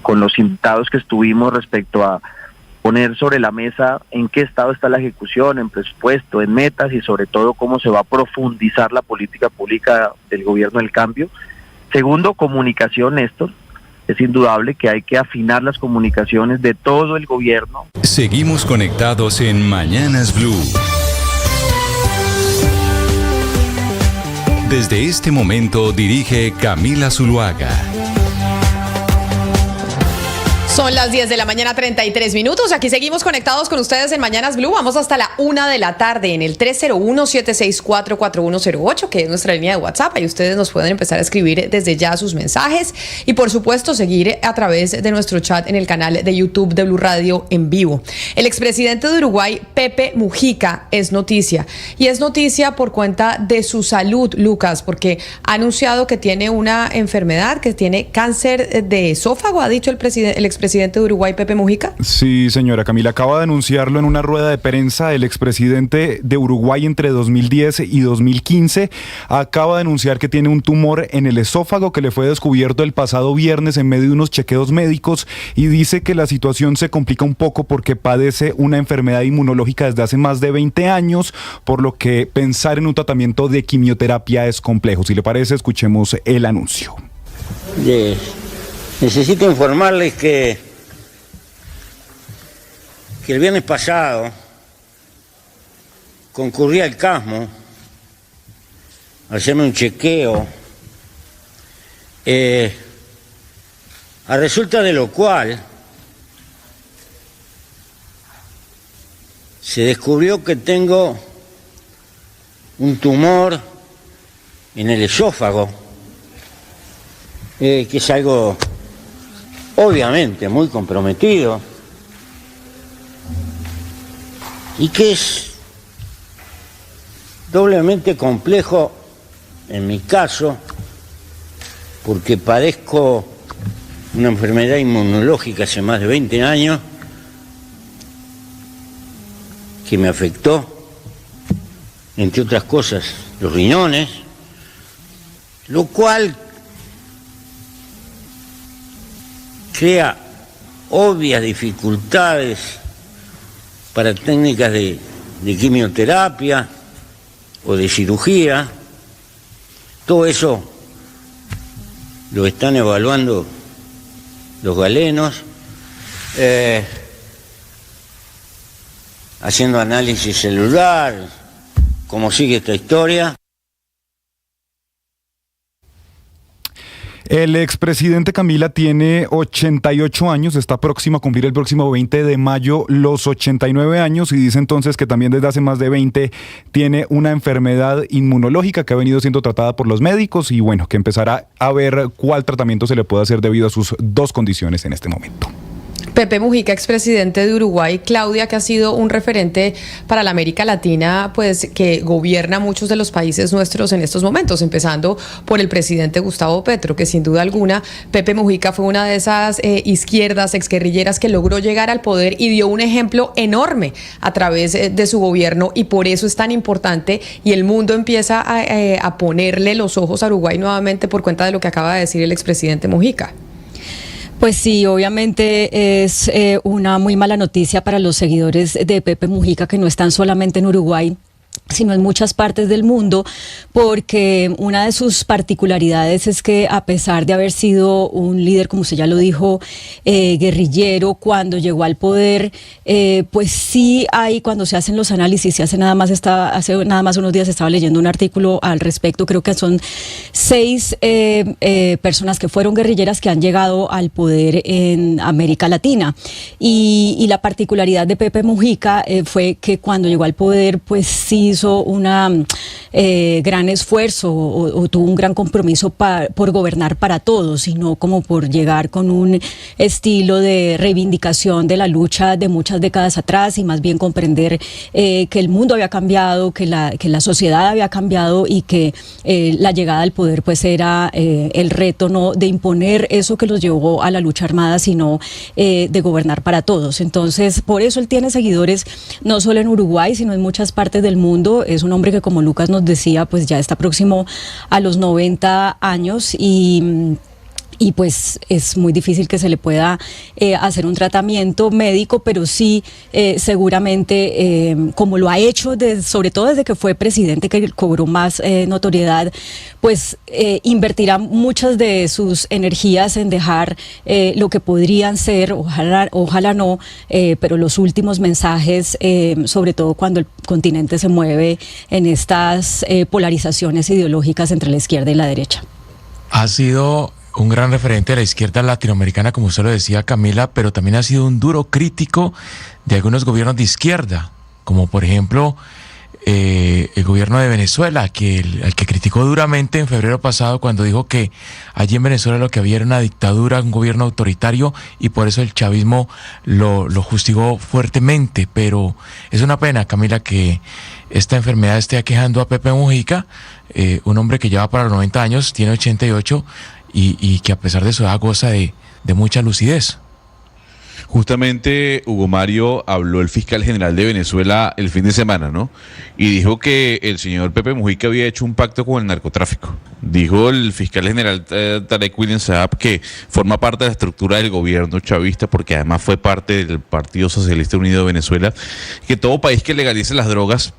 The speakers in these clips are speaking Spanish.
con los invitados que estuvimos respecto a poner sobre la mesa en qué estado está la ejecución, en presupuesto, en metas y sobre todo cómo se va a profundizar la política pública del gobierno del cambio. Segundo, comunicación, Néstor. Es indudable que hay que afinar las comunicaciones de todo el gobierno. Seguimos conectados en Mañanas Blue. Desde este momento dirige Camila Zuluaga. Son las 10 de la mañana, 33 minutos. Aquí seguimos conectados con ustedes en Mañanas Blue. Vamos hasta la 1 de la tarde en el 301-764-4108, que es nuestra línea de WhatsApp. Ahí ustedes nos pueden empezar a escribir desde ya sus mensajes. Y por supuesto, seguir a través de nuestro chat en el canal de YouTube de Blue Radio en vivo. El expresidente de Uruguay, Pepe Mujica, es noticia. Y es noticia por cuenta de su salud, Lucas, porque ha anunciado que tiene una enfermedad, que tiene cáncer de esófago, ha dicho el expresidente de Uruguay, Pepe Mujica. Sí, señora Camila, acaba de anunciarlo en una rueda de prensa. El expresidente de Uruguay entre 2010 y 2015 acaba de anunciar que tiene un tumor en el esófago que le fue descubierto el pasado viernes en medio de unos chequeos médicos, y dice que la situación se complica un poco porque padece una enfermedad inmunológica desde hace más de 20 años, por lo que pensar en un tratamiento de quimioterapia es complejo. Si le parece, escuchemos el anuncio. Necesito informarles que el viernes pasado concurrí al Casmo a hacerme un chequeo, a resulta de lo cual se descubrió que tengo un tumor en el esófago, que es algo obviamente muy comprometido y que es doblemente complejo en mi caso porque padezco una enfermedad inmunológica hace más de 20 años que me afectó, entre otras cosas, los riñones, lo cual crea obvias dificultades para técnicas de quimioterapia o de cirugía. Todo eso lo están evaluando los galenos, haciendo análisis celular, cómo sigue esta historia. El expresidente, Camila, tiene 88 años, está próximo a cumplir el próximo 20 de mayo los 89 años, y dice entonces que también desde hace más de 20 tiene una enfermedad inmunológica que ha venido siendo tratada por los médicos, y bueno, que empezará a ver cuál tratamiento se le puede hacer debido a sus dos condiciones en este momento. Pepe Mujica, expresidente de Uruguay. Claudia, que ha sido un referente para la América Latina, pues que gobierna muchos de los países nuestros en estos momentos, empezando por el presidente Gustavo Petro, que sin duda alguna Pepe Mujica fue una de esas izquierdas exguerrilleras que logró llegar al poder y dio un ejemplo enorme a través de su gobierno, y por eso es tan importante, y el mundo empieza a ponerle los ojos a Uruguay nuevamente por cuenta de lo que acaba de decir el expresidente Mujica. Pues sí, obviamente es una muy mala noticia para los seguidores de Pepe Mujica, que no están solamente en Uruguay, sino en muchas partes del mundo, porque una de sus particularidades es que, a pesar de haber sido un líder, como usted ya lo dijo, guerrillero, cuando llegó al poder, pues sí hay, cuando se hacen los análisis, hace nada más unos días estaba leyendo un artículo al respecto, creo que son 6 personas que fueron guerrilleras que han llegado al poder en América Latina, y la particularidad de Pepe Mujica fue que cuando llegó al poder, pues sí hizo una gran esfuerzo o tuvo un gran compromiso por gobernar para todos, y no como por llegar con un estilo de reivindicación de la lucha de muchas décadas atrás, y más bien comprender que el mundo había cambiado, que la sociedad había cambiado, y que la llegada al poder pues era el reto no de imponer eso que los llevó a la lucha armada, sino de gobernar para todos. Entonces, por eso él tiene seguidores no solo en Uruguay, sino en muchas partes del mundo. Es un hombre que, como Lucas nos decía, pues ya está próximo a los 90 años, y y pues es muy difícil que se le pueda hacer un tratamiento médico, pero sí seguramente, como lo ha hecho sobre todo desde que fue presidente, que cobró más notoriedad, pues invertirá muchas de sus energías en dejar lo que podrían ser, ojalá no, pero los últimos mensajes, sobre todo cuando el continente se mueve en estas polarizaciones ideológicas entre la izquierda y la derecha. Ha sido un gran referente de la izquierda latinoamericana, como usted lo decía, Camila, pero también ha sido un duro crítico de algunos gobiernos de izquierda, como por ejemplo el gobierno de Venezuela, al que criticó duramente en febrero pasado cuando dijo que allí en Venezuela lo que había era una dictadura, un gobierno autoritario, y por eso el chavismo lo juzgó fuertemente. Pero es una pena, Camila, que esta enfermedad esté aquejando a Pepe Mujica, un hombre que lleva para los 90 años, tiene 88, y que a pesar de su edad goza de mucha lucidez. Justamente, Hugo Mario, habló el fiscal general de Venezuela el fin de semana, ¿no? Y dijo que el señor Pepe Mujica había hecho un pacto con el narcotráfico. Dijo el fiscal general Tarek William Saab, que forma parte de la estructura del gobierno chavista, porque además fue parte del Partido Socialista Unido de Venezuela, que todo país que legalice las drogas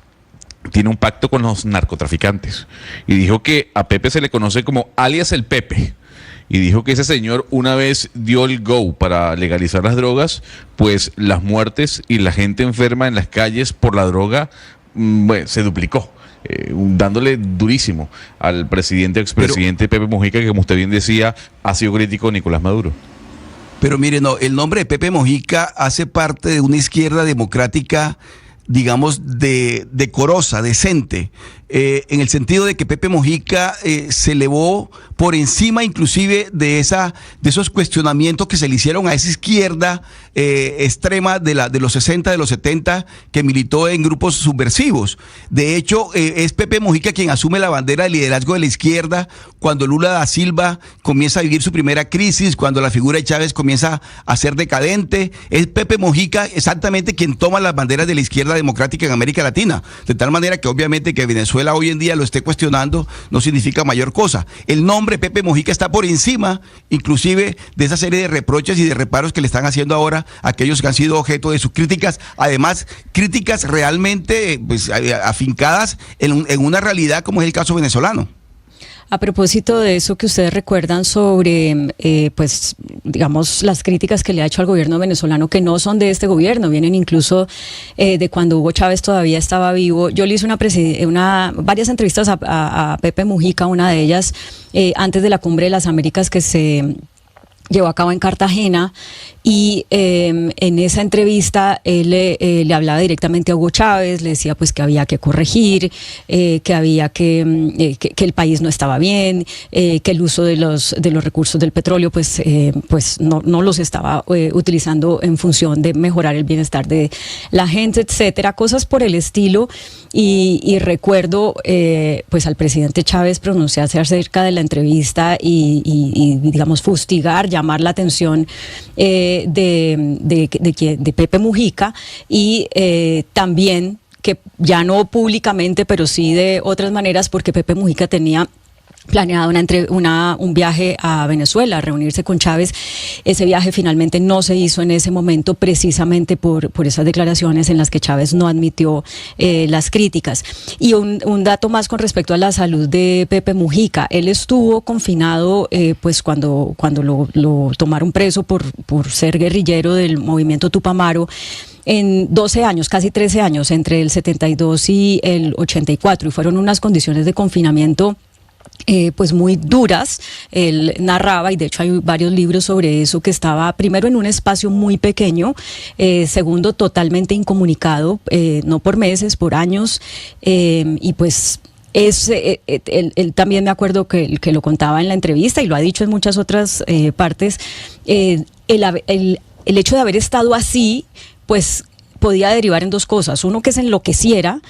tiene un pacto con los narcotraficantes. Y dijo que a Pepe se le conoce como alias el Pepe. Y dijo que ese señor, una vez dio el go para legalizar las drogas, pues las muertes y la gente enferma en las calles por la droga, bueno, se duplicó, dándole durísimo al expresidente Pepe Mujica, que como usted bien decía, ha sido crítico de Nicolás Maduro. Pero mire, no, el nombre de Pepe Mujica hace parte de una izquierda democrática, digamos, decorosa, decente, en el sentido de que Pepe Mujica se elevó por encima inclusive de esos cuestionamientos que se le hicieron a esa izquierda extrema de los 60, de los 70, que militó en grupos subversivos. De hecho, es Pepe Mujica quien asume la bandera de liderazgo de la izquierda cuando Lula da Silva comienza a vivir su primera crisis, cuando la figura de Chávez comienza a ser decadente. Es Pepe Mujica exactamente quien toma las banderas de la izquierda democrática en América Latina, de tal manera que obviamente que Venezuela hoy en día lo esté cuestionando no significa mayor cosa. El nombre Pepe Mujica está por encima inclusive de esa serie de reproches y de reparos que le están haciendo ahora a aquellos que han sido objeto de sus críticas, además críticas realmente pues, afincadas en una realidad como es el caso venezolano. A propósito de eso que ustedes recuerdan sobre, pues, digamos, las críticas que le ha hecho al gobierno venezolano, que no son de este gobierno, vienen incluso de cuando Hugo Chávez todavía estaba vivo. Yo le hice varias entrevistas a Pepe Mujica, una de ellas antes de la Cumbre de las Américas que se llevó a cabo en Cartagena, y en esa entrevista él le hablaba directamente a Hugo Chávez, le decía pues que había que corregir, que había que el país no estaba bien, que el uso de los recursos del petróleo pues no los estaba utilizando en función de mejorar el bienestar de la gente, etcétera, cosas por el estilo. Y recuerdo pues al presidente Chávez pronunciarse acerca de la entrevista y digamos fustigar, llamar la atención de Pepe Mujica, y también que ya no públicamente, pero sí de otras maneras, porque Pepe Mujica tenía planeado un viaje a Venezuela, a reunirse con Chávez. Ese viaje finalmente no se hizo en ese momento, precisamente por esas declaraciones en las que Chávez no admitió las críticas. Y un dato más con respecto a la salud de Pepe Mujica. Él estuvo confinado pues cuando lo tomaron preso por ser guerrillero del movimiento Tupamaro, en 12 años, casi 13 años, entre el 72 y el 84, y fueron unas condiciones de confinamiento pues muy duras. Él narraba, y de hecho hay varios libros sobre eso, que estaba primero en un espacio muy pequeño, segundo totalmente incomunicado, no por meses, por años, y pues él también, me acuerdo que lo contaba en la entrevista y lo ha dicho en muchas otras partes, el hecho de haber estado así pues podía derivar en dos cosas: uno, que se enloqueciera,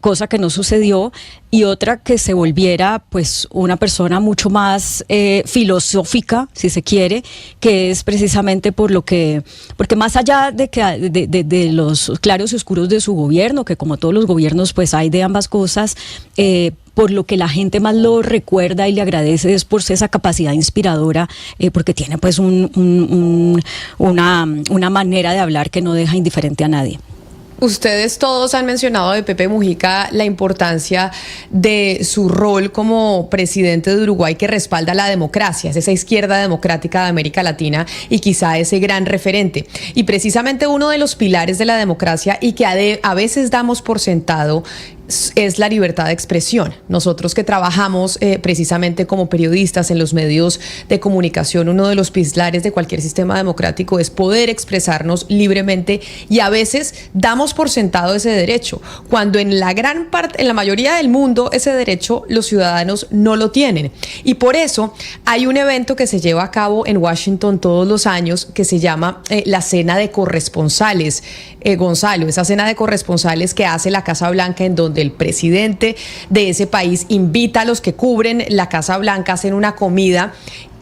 cosa que no sucedió, y otra, que se volviera pues una persona mucho más filosófica, si se quiere, que es precisamente porque más allá de los claros y oscuros de su gobierno, que como todos los gobiernos pues hay de ambas cosas, por lo que la gente más lo recuerda y le agradece es por esa capacidad inspiradora, porque tiene pues una manera de hablar que no deja indiferente a nadie. Ustedes todos han mencionado de Pepe Mujica la importancia de su rol como presidente de Uruguay, que respalda la democracia, es esa izquierda democrática de América Latina y quizá ese gran referente. Y precisamente uno de los pilares de la democracia y que a veces damos por sentado es la libertad de expresión. Nosotros que trabajamos precisamente como periodistas en los medios de comunicación, uno de los pilares de cualquier sistema democrático es poder expresarnos libremente, y a veces damos por sentado ese derecho, cuando en la mayoría del mundo ese derecho los ciudadanos no lo tienen. Y por eso hay un evento que se lleva a cabo en Washington todos los años que se llama la Cena de Corresponsales. Gonzalo, esa cena de corresponsales que hace la Casa Blanca, en donde el presidente de ese país invita a los que cubren la Casa Blanca, hacen una comida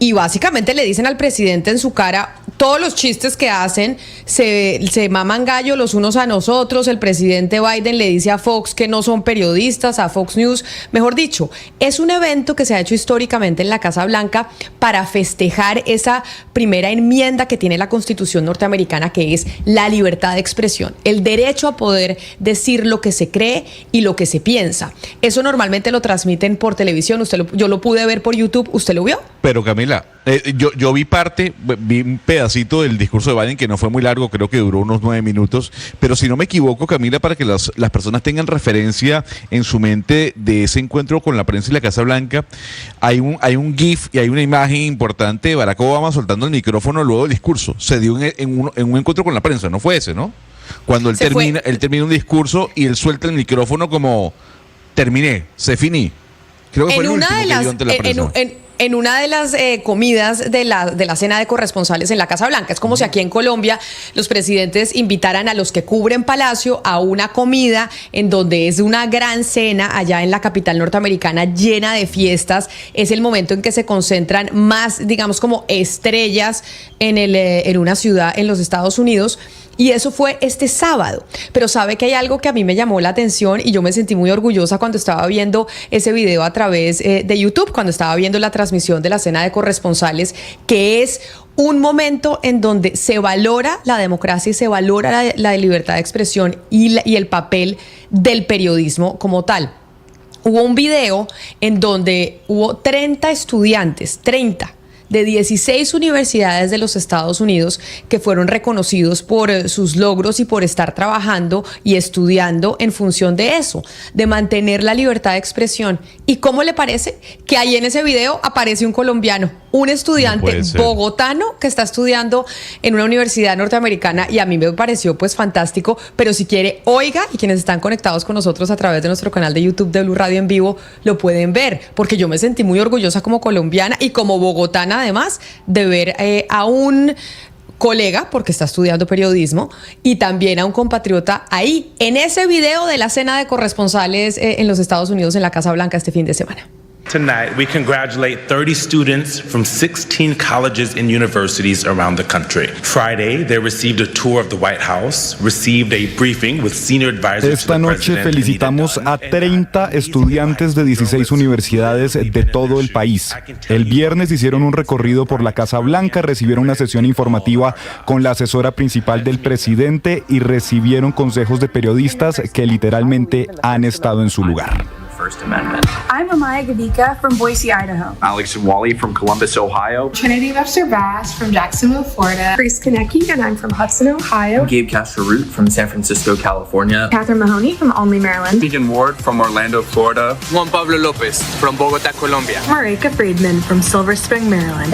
y básicamente le dicen al presidente en su cara todos los chistes que hacen, se maman gallo los unos a nosotros. El presidente Biden le dice a Fox que no son periodistas, a Fox News. Mejor dicho, es un evento que se ha hecho históricamente en la Casa Blanca para festejar esa primera enmienda que tiene la Constitución norteamericana, que es la libertad de expresión, el derecho a poder decir lo que se cree y lo que se piensa. Eso normalmente lo transmiten por televisión. Yo lo pude ver por YouTube. ¿Usted lo vio? Pero Camila, yo vi un pedacito del discurso de Biden que no fue muy largo, creo que duró unos 9 minutos, pero si no me equivoco, Camila, para que las personas tengan referencia en su mente de ese encuentro con la prensa y la Casa Blanca, hay un GIF y hay una imagen importante de Barack Obama soltando el micrófono luego del discurso. Se dio en un encuentro con la prensa, ¿no fue ese, no? Cuando él termina un discurso y él suelta el micrófono como terminé, se finí. Creo que fue el último que dio ante la prensa. En una de las comidas de la cena de corresponsales en la Casa Blanca. Es como si aquí en Colombia los presidentes invitaran a los que cubren Palacio a una comida en donde es una gran cena allá en la capital norteamericana llena de fiestas. Es el momento en que se concentran más, digamos, como estrellas en una ciudad en los Estados Unidos. Y eso fue este sábado. Pero sabe que hay algo que a mí me llamó la atención y yo me sentí muy orgullosa cuando estaba viendo ese video a través de YouTube, cuando estaba viendo la transmisión de la cena de corresponsales, que es un momento en donde se valora la democracia y se valora la libertad de expresión y el papel del periodismo como tal. Hubo un video en donde hubo 30 estudiantes, 30 de 16 universidades de los Estados Unidos que fueron reconocidos por sus logros y por estar trabajando y estudiando en función de eso, de mantener la libertad de expresión. ¿Y cómo le parece que ahí en ese video aparece un colombiano, un estudiante bogotano que está estudiando en una universidad norteamericana? Y a mí me pareció pues fantástico, pero si quiere, oiga, y quienes están conectados con nosotros a través de nuestro canal de YouTube de Blue Radio en vivo, lo pueden ver, porque yo me sentí muy orgullosa como colombiana y como bogotana además de ver a un colega, porque está estudiando periodismo, y también a un compatriota ahí, en ese video de la cena de corresponsales en los Estados Unidos, en la Casa Blanca este fin de semana. Tonight, we congratulate 30 students from 16 colleges and universities around the country. Friday, they received a tour of the White House, received a briefing with senior advisors. Esta noche felicitamos a 30 estudiantes de 16 universidades de todo el país. El viernes hicieron un recorrido por la Casa Blanca, recibieron una sesión informativa con la asesora principal del presidente y recibieron consejos de periodistas que literalmente han estado en su lugar. First Amendment. I'm Amaya Gavika from Boise, Idaho. Alex Wally from Columbus, Ohio. Trinity Webster Bass from Jacksonville, Florida. Chris Konecki, and I'm from Hudson, Ohio. Gabe Castro-Root from San Francisco, California. Catherine Mahoney from Olney, Maryland. Keegan Ward from Orlando, Florida. Juan Pablo López from Bogotá, Colombia. Marika Friedman from Silver Spring, Maryland.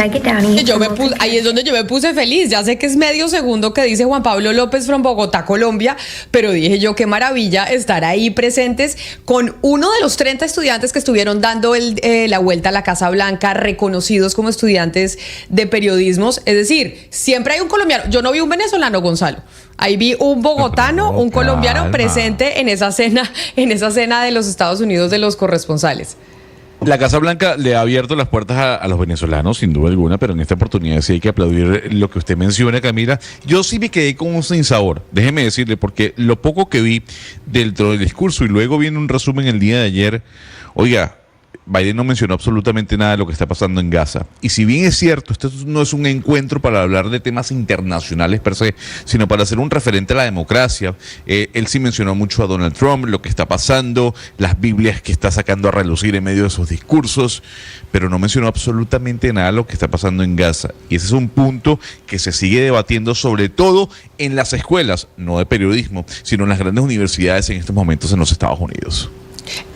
Ahí es donde yo me puse feliz. Ya sé que es medio segundo que dice Juan Pablo López from Bogotá, Colombia, pero dije yo qué maravilla estar ahí presentes con uno de los 30 estudiantes que estuvieron dando la vuelta a la Casa Blanca, reconocidos como estudiantes de periodismo. Es decir, siempre hay un colombiano. Yo no vi un venezolano, Gonzalo. Ahí vi un bogotano, un colombiano presente en esa cena de los Estados Unidos de los corresponsales. La Casa Blanca le ha abierto las puertas a los venezolanos, sin duda alguna, pero en esta oportunidad sí hay que aplaudir lo que usted menciona, Camila. Yo sí me quedé con un sinsabor, déjeme decirle, porque lo poco que vi dentro del discurso y luego viene un resumen el día de ayer, oiga, Biden no mencionó absolutamente nada de lo que está pasando en Gaza. Y si bien es cierto, esto no es un encuentro para hablar de temas internacionales per se, sino para hacer un referente a la democracia, él sí mencionó mucho a Donald Trump, lo que está pasando, las Biblias que está sacando a relucir en medio de sus discursos, pero no mencionó absolutamente nada de lo que está pasando en Gaza. Y ese es un punto que se sigue debatiendo, sobre todo en las escuelas, no de periodismo, sino en las grandes universidades en estos momentos en los Estados Unidos.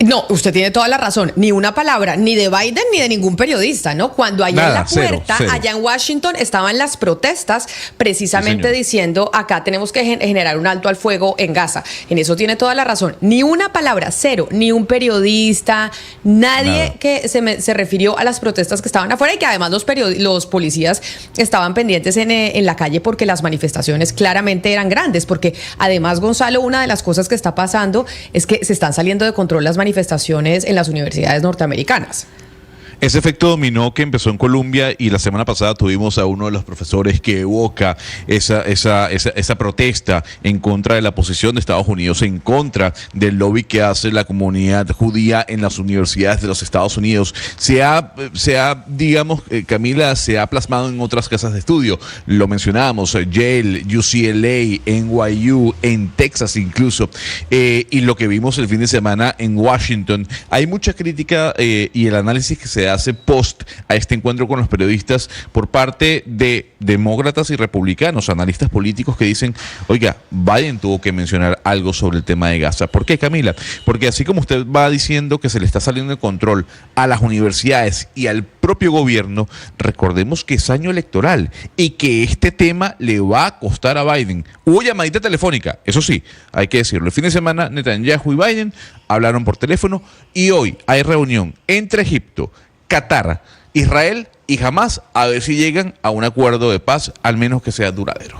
No, usted tiene toda la razón. Ni una palabra, ni de Biden, ni de ningún periodista, ¿no? Cuando allá en la puerta, cero. Allá en Washington, estaban las protestas precisamente diciendo, acá tenemos que generar un alto al fuego en Gaza. En eso tiene toda la razón. Ni una palabra, cero. Ni un periodista, nadie que se refirió a las protestas que estaban afuera y que además los policías estaban pendientes en la calle porque las manifestaciones claramente eran grandes. Porque además, Gonzalo, una de las cosas que está pasando es que se están saliendo de control las manifestaciones en las universidades norteamericanas. Ese efecto dominó que empezó en Colombia y la semana pasada tuvimos a uno de los profesores que evoca esa protesta en contra de la posición de Estados Unidos, en contra del lobby que hace la comunidad judía en las universidades de los Estados Unidos. Se ha digamos, Camila, se ha plasmado en otras casas de estudio. Lo mencionábamos, Yale, UCLA, NYU, en Texas incluso, y lo que vimos el fin de semana en Washington. Hay mucha crítica y el análisis que se hace post a este encuentro con los periodistas por parte de demócratas y republicanos, analistas políticos que dicen, oiga, Biden tuvo que mencionar algo sobre el tema de Gaza. ¿Por qué, Camila? Porque así como usted va diciendo que se le está saliendo de control a las universidades y al propio gobierno, recordemos que es año electoral y que este tema le va a costar a Biden. Hubo llamadita telefónica, eso sí, hay que decirlo. El fin de semana Netanyahu y Biden hablaron por teléfono y hoy hay reunión entre Egipto, Qatar, Israel y Hamás, a ver si llegan a un acuerdo de paz, al menos que sea duradero.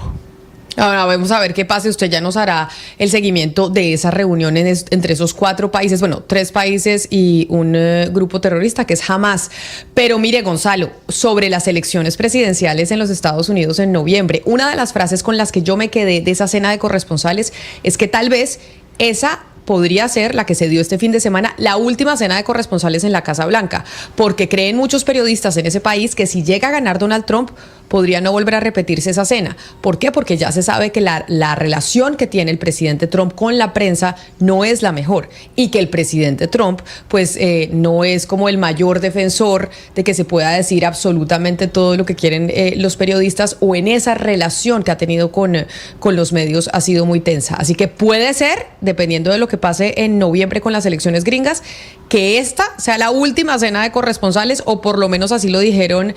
Ahora vamos a ver qué pasa. Usted ya nos hará el seguimiento de esas reuniones entre esos 4 países, bueno, 3 países y un grupo terrorista que es Hamás. Pero mire, Gonzalo, sobre las elecciones presidenciales en los Estados Unidos en noviembre, una de las frases con las que yo me quedé de esa cena de corresponsales es que tal vez esa podría ser la que se dio este fin de semana, la última cena de corresponsales en la Casa Blanca, porque creen muchos periodistas en ese país que si llega a ganar Donald Trump, podría no volver a repetirse esa cena. ¿Por qué? Porque ya se sabe que la relación que tiene el presidente Trump con la prensa no es la mejor y que el presidente Trump pues no es como el mayor defensor de que se pueda decir absolutamente todo lo que quieren los periodistas, o en esa relación que ha tenido con los medios ha sido muy tensa. Así que puede ser, dependiendo de lo que pase en noviembre con las elecciones gringas, que esta sea la última cena de corresponsales, o por lo menos así lo dijeron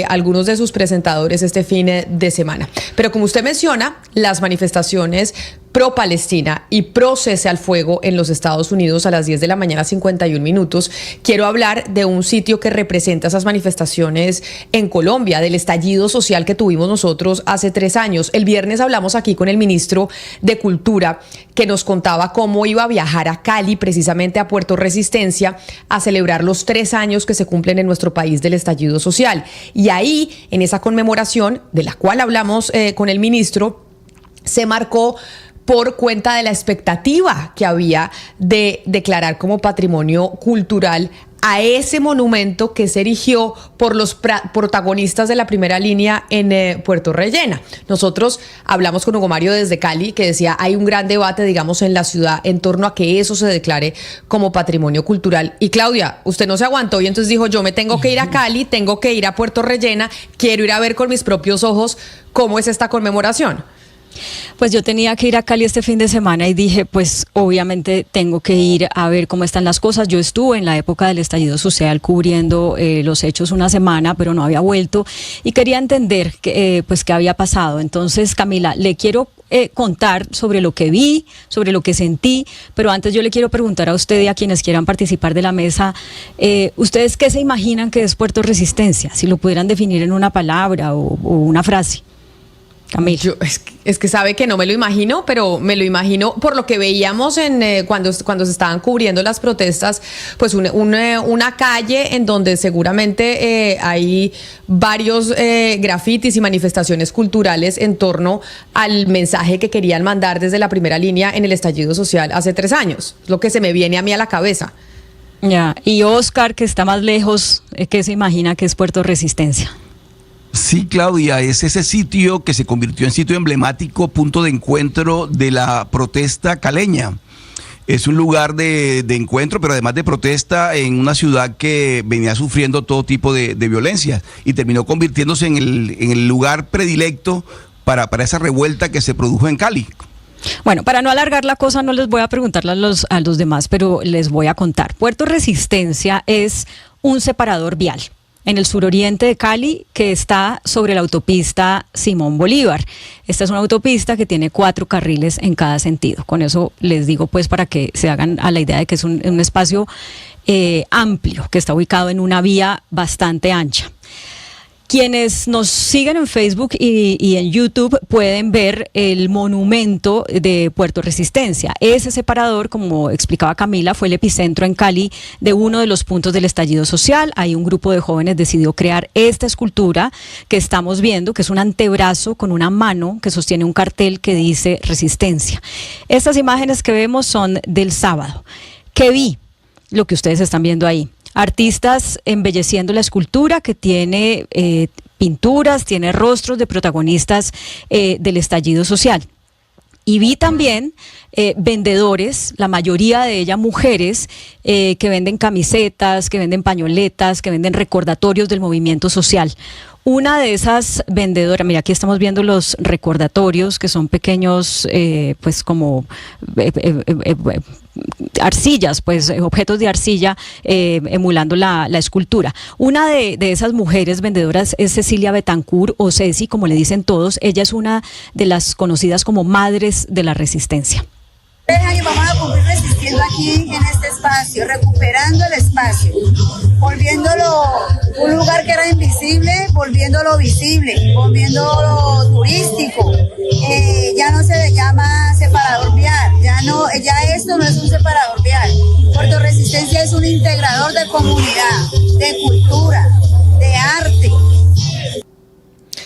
algunos de sus presentadores este fin de semana. Pero como usted menciona, las manifestaciones pro Palestina y pro cese al fuego en los Estados Unidos a las 10 de la mañana 51 minutos. Quiero hablar de un sitio que representa esas manifestaciones en Colombia, del estallido social que tuvimos nosotros hace 3 años. El viernes hablamos aquí con el ministro de Cultura, que nos contaba cómo iba a viajar a Cali, precisamente a Puerto Resistencia, a celebrar los 3 años que se cumplen en nuestro país del estallido social. Y ahí, en esa conmemoración, de la cual hablamos con el ministro, se marcó por cuenta de la expectativa que había de declarar como patrimonio cultural a ese monumento que se erigió por los protagonistas de la primera línea en Puerto Rellena. Nosotros hablamos con Hugo Mario desde Cali, que decía, hay un gran debate, digamos, en la ciudad en torno a que eso se declare como patrimonio cultural. Y Claudia, usted no se aguantó y entonces dijo, yo me tengo que ir a Cali, tengo que ir a Puerto Rellena, quiero ir a ver con mis propios ojos cómo es esta conmemoración. Pues yo tenía que ir a Cali este fin de semana y dije, pues obviamente tengo que ir a ver cómo están las cosas. Yo estuve en la época del estallido social cubriendo los hechos una semana, pero no había vuelto y quería entender pues qué había pasado. Entonces, Camila, le quiero contar sobre lo que vi, sobre lo que sentí, pero antes yo le quiero preguntar a usted y a quienes quieran participar de la mesa, ¿ustedes qué se imaginan que es Puerto Resistencia? Si lo pudieran definir en una palabra o una frase. Camila. Es que sabe que no me lo imagino, pero me lo imagino por lo que veíamos cuando se estaban cubriendo las protestas, pues una calle en donde seguramente hay varios grafitis y manifestaciones culturales en torno al mensaje que querían mandar desde la primera línea en el estallido social hace 3 años. Es lo que se me viene a mí a la cabeza. Ya, y Oscar, que está más lejos, ¿qué se imagina que es Puerto Resistencia? Sí, Claudia, es ese sitio que se convirtió en sitio emblemático, punto de encuentro de la protesta caleña. Es un lugar de encuentro, pero además de protesta en una ciudad que venía sufriendo todo tipo de violencia y terminó convirtiéndose en el lugar predilecto para esa revuelta que se produjo en Cali. Bueno, para no alargar la cosa, no les voy a preguntar a los demás, pero les voy a contar. Puerto Resistencia es un separador vial en el suroriente de Cali, que está sobre la autopista Simón Bolívar. Esta es una autopista que tiene 4 carriles en cada sentido. Con eso les digo, pues, para que se hagan a la idea de que es un espacio amplio, que está ubicado en una vía bastante ancha. Quienes nos siguen en Facebook y en YouTube pueden ver el monumento de Puerto Resistencia. Ese separador, como explicaba Camila, fue el epicentro en Cali de uno de los puntos del estallido social. Ahí un grupo de jóvenes decidió crear esta escultura que estamos viendo, que es un antebrazo con una mano que sostiene un cartel que dice Resistencia. Estas imágenes que vemos son del sábado. ¿Qué vi? Lo que ustedes están viendo ahí. Artistas embelleciendo la escultura, que tiene pinturas, tiene rostros de protagonistas del estallido social. Y vi también vendedores, la mayoría de ellas mujeres, que venden camisetas, que venden pañoletas, que venden recordatorios del movimiento social. Una de esas vendedoras, mira, aquí estamos viendo los recordatorios, que son pequeños, pues como arcillas, pues objetos de arcilla, emulando la escultura. Una de esas mujeres vendedoras es Cecilia Betancourt, o Ceci, como le dicen todos. Ella es una de las conocidas como madres de la resistencia. 3 años vamos a cumplir resistiendo aquí en este espacio, recuperando el espacio, volviéndolo un lugar que era invisible, volviéndolo visible, volviéndolo turístico. Ya no se le llama separador vial, ya esto no es un separador vial. Puerto Resistencia es un integrador de comunidad, de cultura, de arte.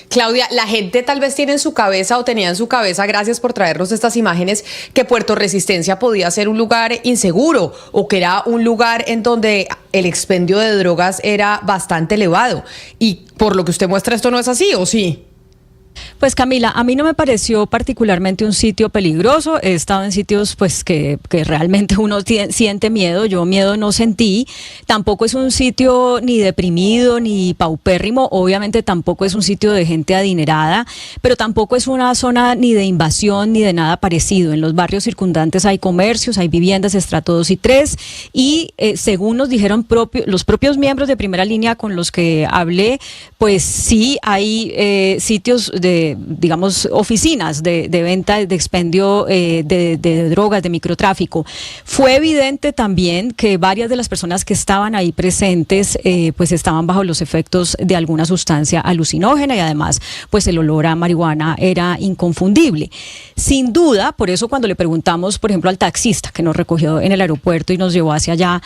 Claudia, la gente tal vez tiene en su cabeza o tenía en su cabeza, gracias por traernos estas imágenes, que Puerto Resistencia podía ser un lugar inseguro o que era un lugar en donde el expendio de drogas era bastante elevado. Y por lo que usted muestra, ¿esto no es así o sí? Pues Camila, a mí no me pareció particularmente un sitio peligroso. He estado en sitios pues que realmente uno siente miedo. Yo miedo no sentí. Tampoco es un sitio ni deprimido ni paupérrimo. Obviamente tampoco es un sitio de gente adinerada, pero tampoco es una zona ni de invasión ni de nada parecido. En los barrios circundantes hay comercios, hay viviendas estrato 2 y 3 y según nos dijeron los propios miembros de primera línea con los que hablé, pues sí hay sitios digamos, oficinas de venta, de expendio de drogas, de microtráfico. Fue evidente también que varias de las personas que estaban ahí presentes pues estaban bajo los efectos de alguna sustancia alucinógena y además pues el olor a marihuana era inconfundible. Sin duda, por eso cuando le preguntamos, por ejemplo, al taxista que nos recogió en el aeropuerto y nos llevó hacia allá,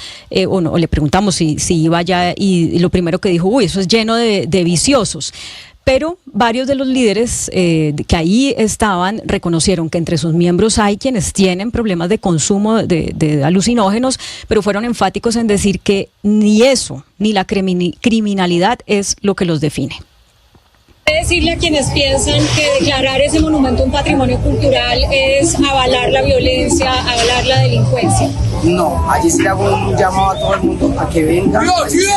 o le preguntamos si iba allá y lo primero que dijo, uy, eso es lleno de viciosos. Pero varios de los líderes que ahí estaban reconocieron que entre sus miembros hay quienes tienen problemas de consumo de alucinógenos, pero fueron enfáticos en decir que ni eso, ni la criminalidad es lo que los define. Decirle a quienes piensan que declarar ese monumento un patrimonio cultural es avalar la violencia, avalar la delincuencia. No, allí sí le hago un llamado a todo el mundo a que venga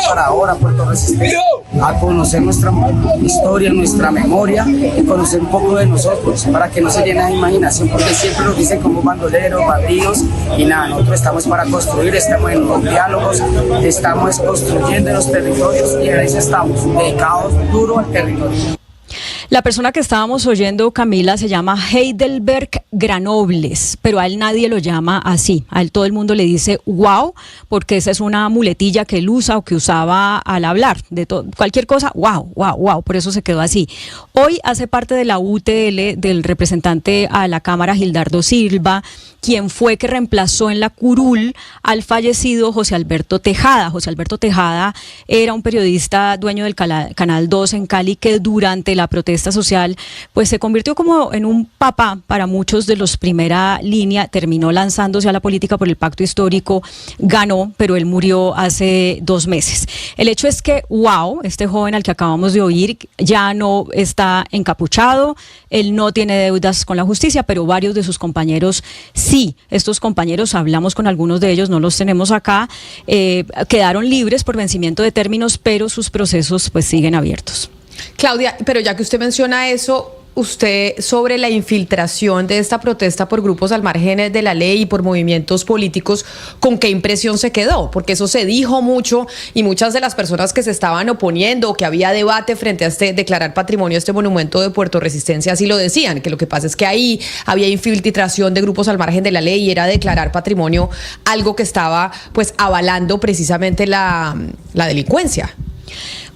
para ahora Puerto Resistencia, a conocer nuestra historia, nuestra memoria y conocer un poco de nosotros, para que no se llene de imaginación, porque siempre nos dicen como bandoleros, bandidos, y nada, nosotros estamos para construir, estamos en los diálogos, estamos construyendo los territorios y en eso estamos, dedicados duro al territorio. La persona que estábamos oyendo, Camila, se llama Heidelberg Granobles, pero a él nadie lo llama así. A él todo el mundo le dice wow, porque esa es una muletilla que él usa o que usaba al hablar. De cualquier cosa, wow, wow, wow, por eso se quedó así. Hoy hace parte de la UTL del representante a la Cámara, Gildardo Silva, quien fue que reemplazó en la curul al fallecido José Alberto Tejada. José Alberto Tejada era un periodista dueño del Canal 2 en Cali, que durante la protesta social pues se convirtió como en un papá para muchos de los primera línea, terminó lanzándose a la política por el pacto histórico, ganó, pero él murió hace 2 meses. El hecho es que, wow, este joven al que acabamos de oír ya no está encapuchado, él no tiene deudas con la justicia, pero varios de sus compañeros sí. Estos compañeros, hablamos con algunos de ellos, no los tenemos acá, quedaron libres por vencimiento de términos, pero sus procesos pues siguen abiertos. Claudia, pero ya que usted menciona eso, usted sobre la infiltración de esta protesta por grupos al margen de la ley y por movimientos políticos, ¿con qué impresión se quedó? Porque eso se dijo mucho y muchas de las personas que se estaban oponiendo o que había debate frente a declarar patrimonio este monumento de Puerto Resistencia así lo decían, que lo que pasa es que ahí había infiltración de grupos al margen de la ley y era declarar patrimonio algo que estaba pues avalando precisamente la delincuencia.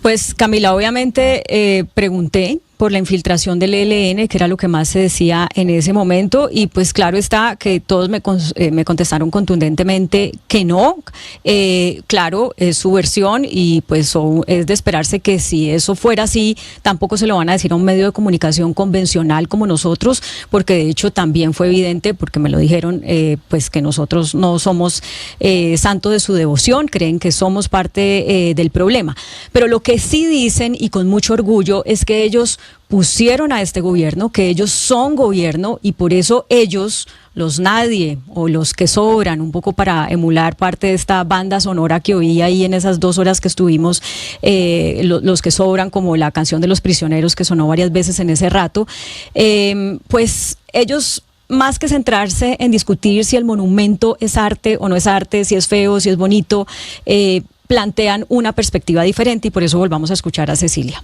Pues Camila, obviamente pregunté por la infiltración del ELN, que era lo que más se decía en ese momento, y pues claro está que todos me contestaron contundentemente que no. Claro, es su versión y pues es de esperarse que si eso fuera así, tampoco se lo van a decir a un medio de comunicación convencional como nosotros, porque de hecho también fue evidente, porque me lo dijeron, pues que nosotros no somos santos de su devoción, creen que somos parte del problema. Pero lo que sí dicen, y con mucho orgullo, es que ellos pusieron a este gobierno, que ellos son gobierno y por eso ellos, los nadie o los que sobran, un poco para emular parte de esta banda sonora que oí ahí en esas 2 horas que estuvimos, los que sobran, como la canción de Los Prisioneros que sonó varias veces en ese rato, pues ellos, más que centrarse en discutir si el monumento es arte o no es arte, si es feo, si es bonito, plantean una perspectiva diferente y por eso volvamos a escuchar a Cecilia.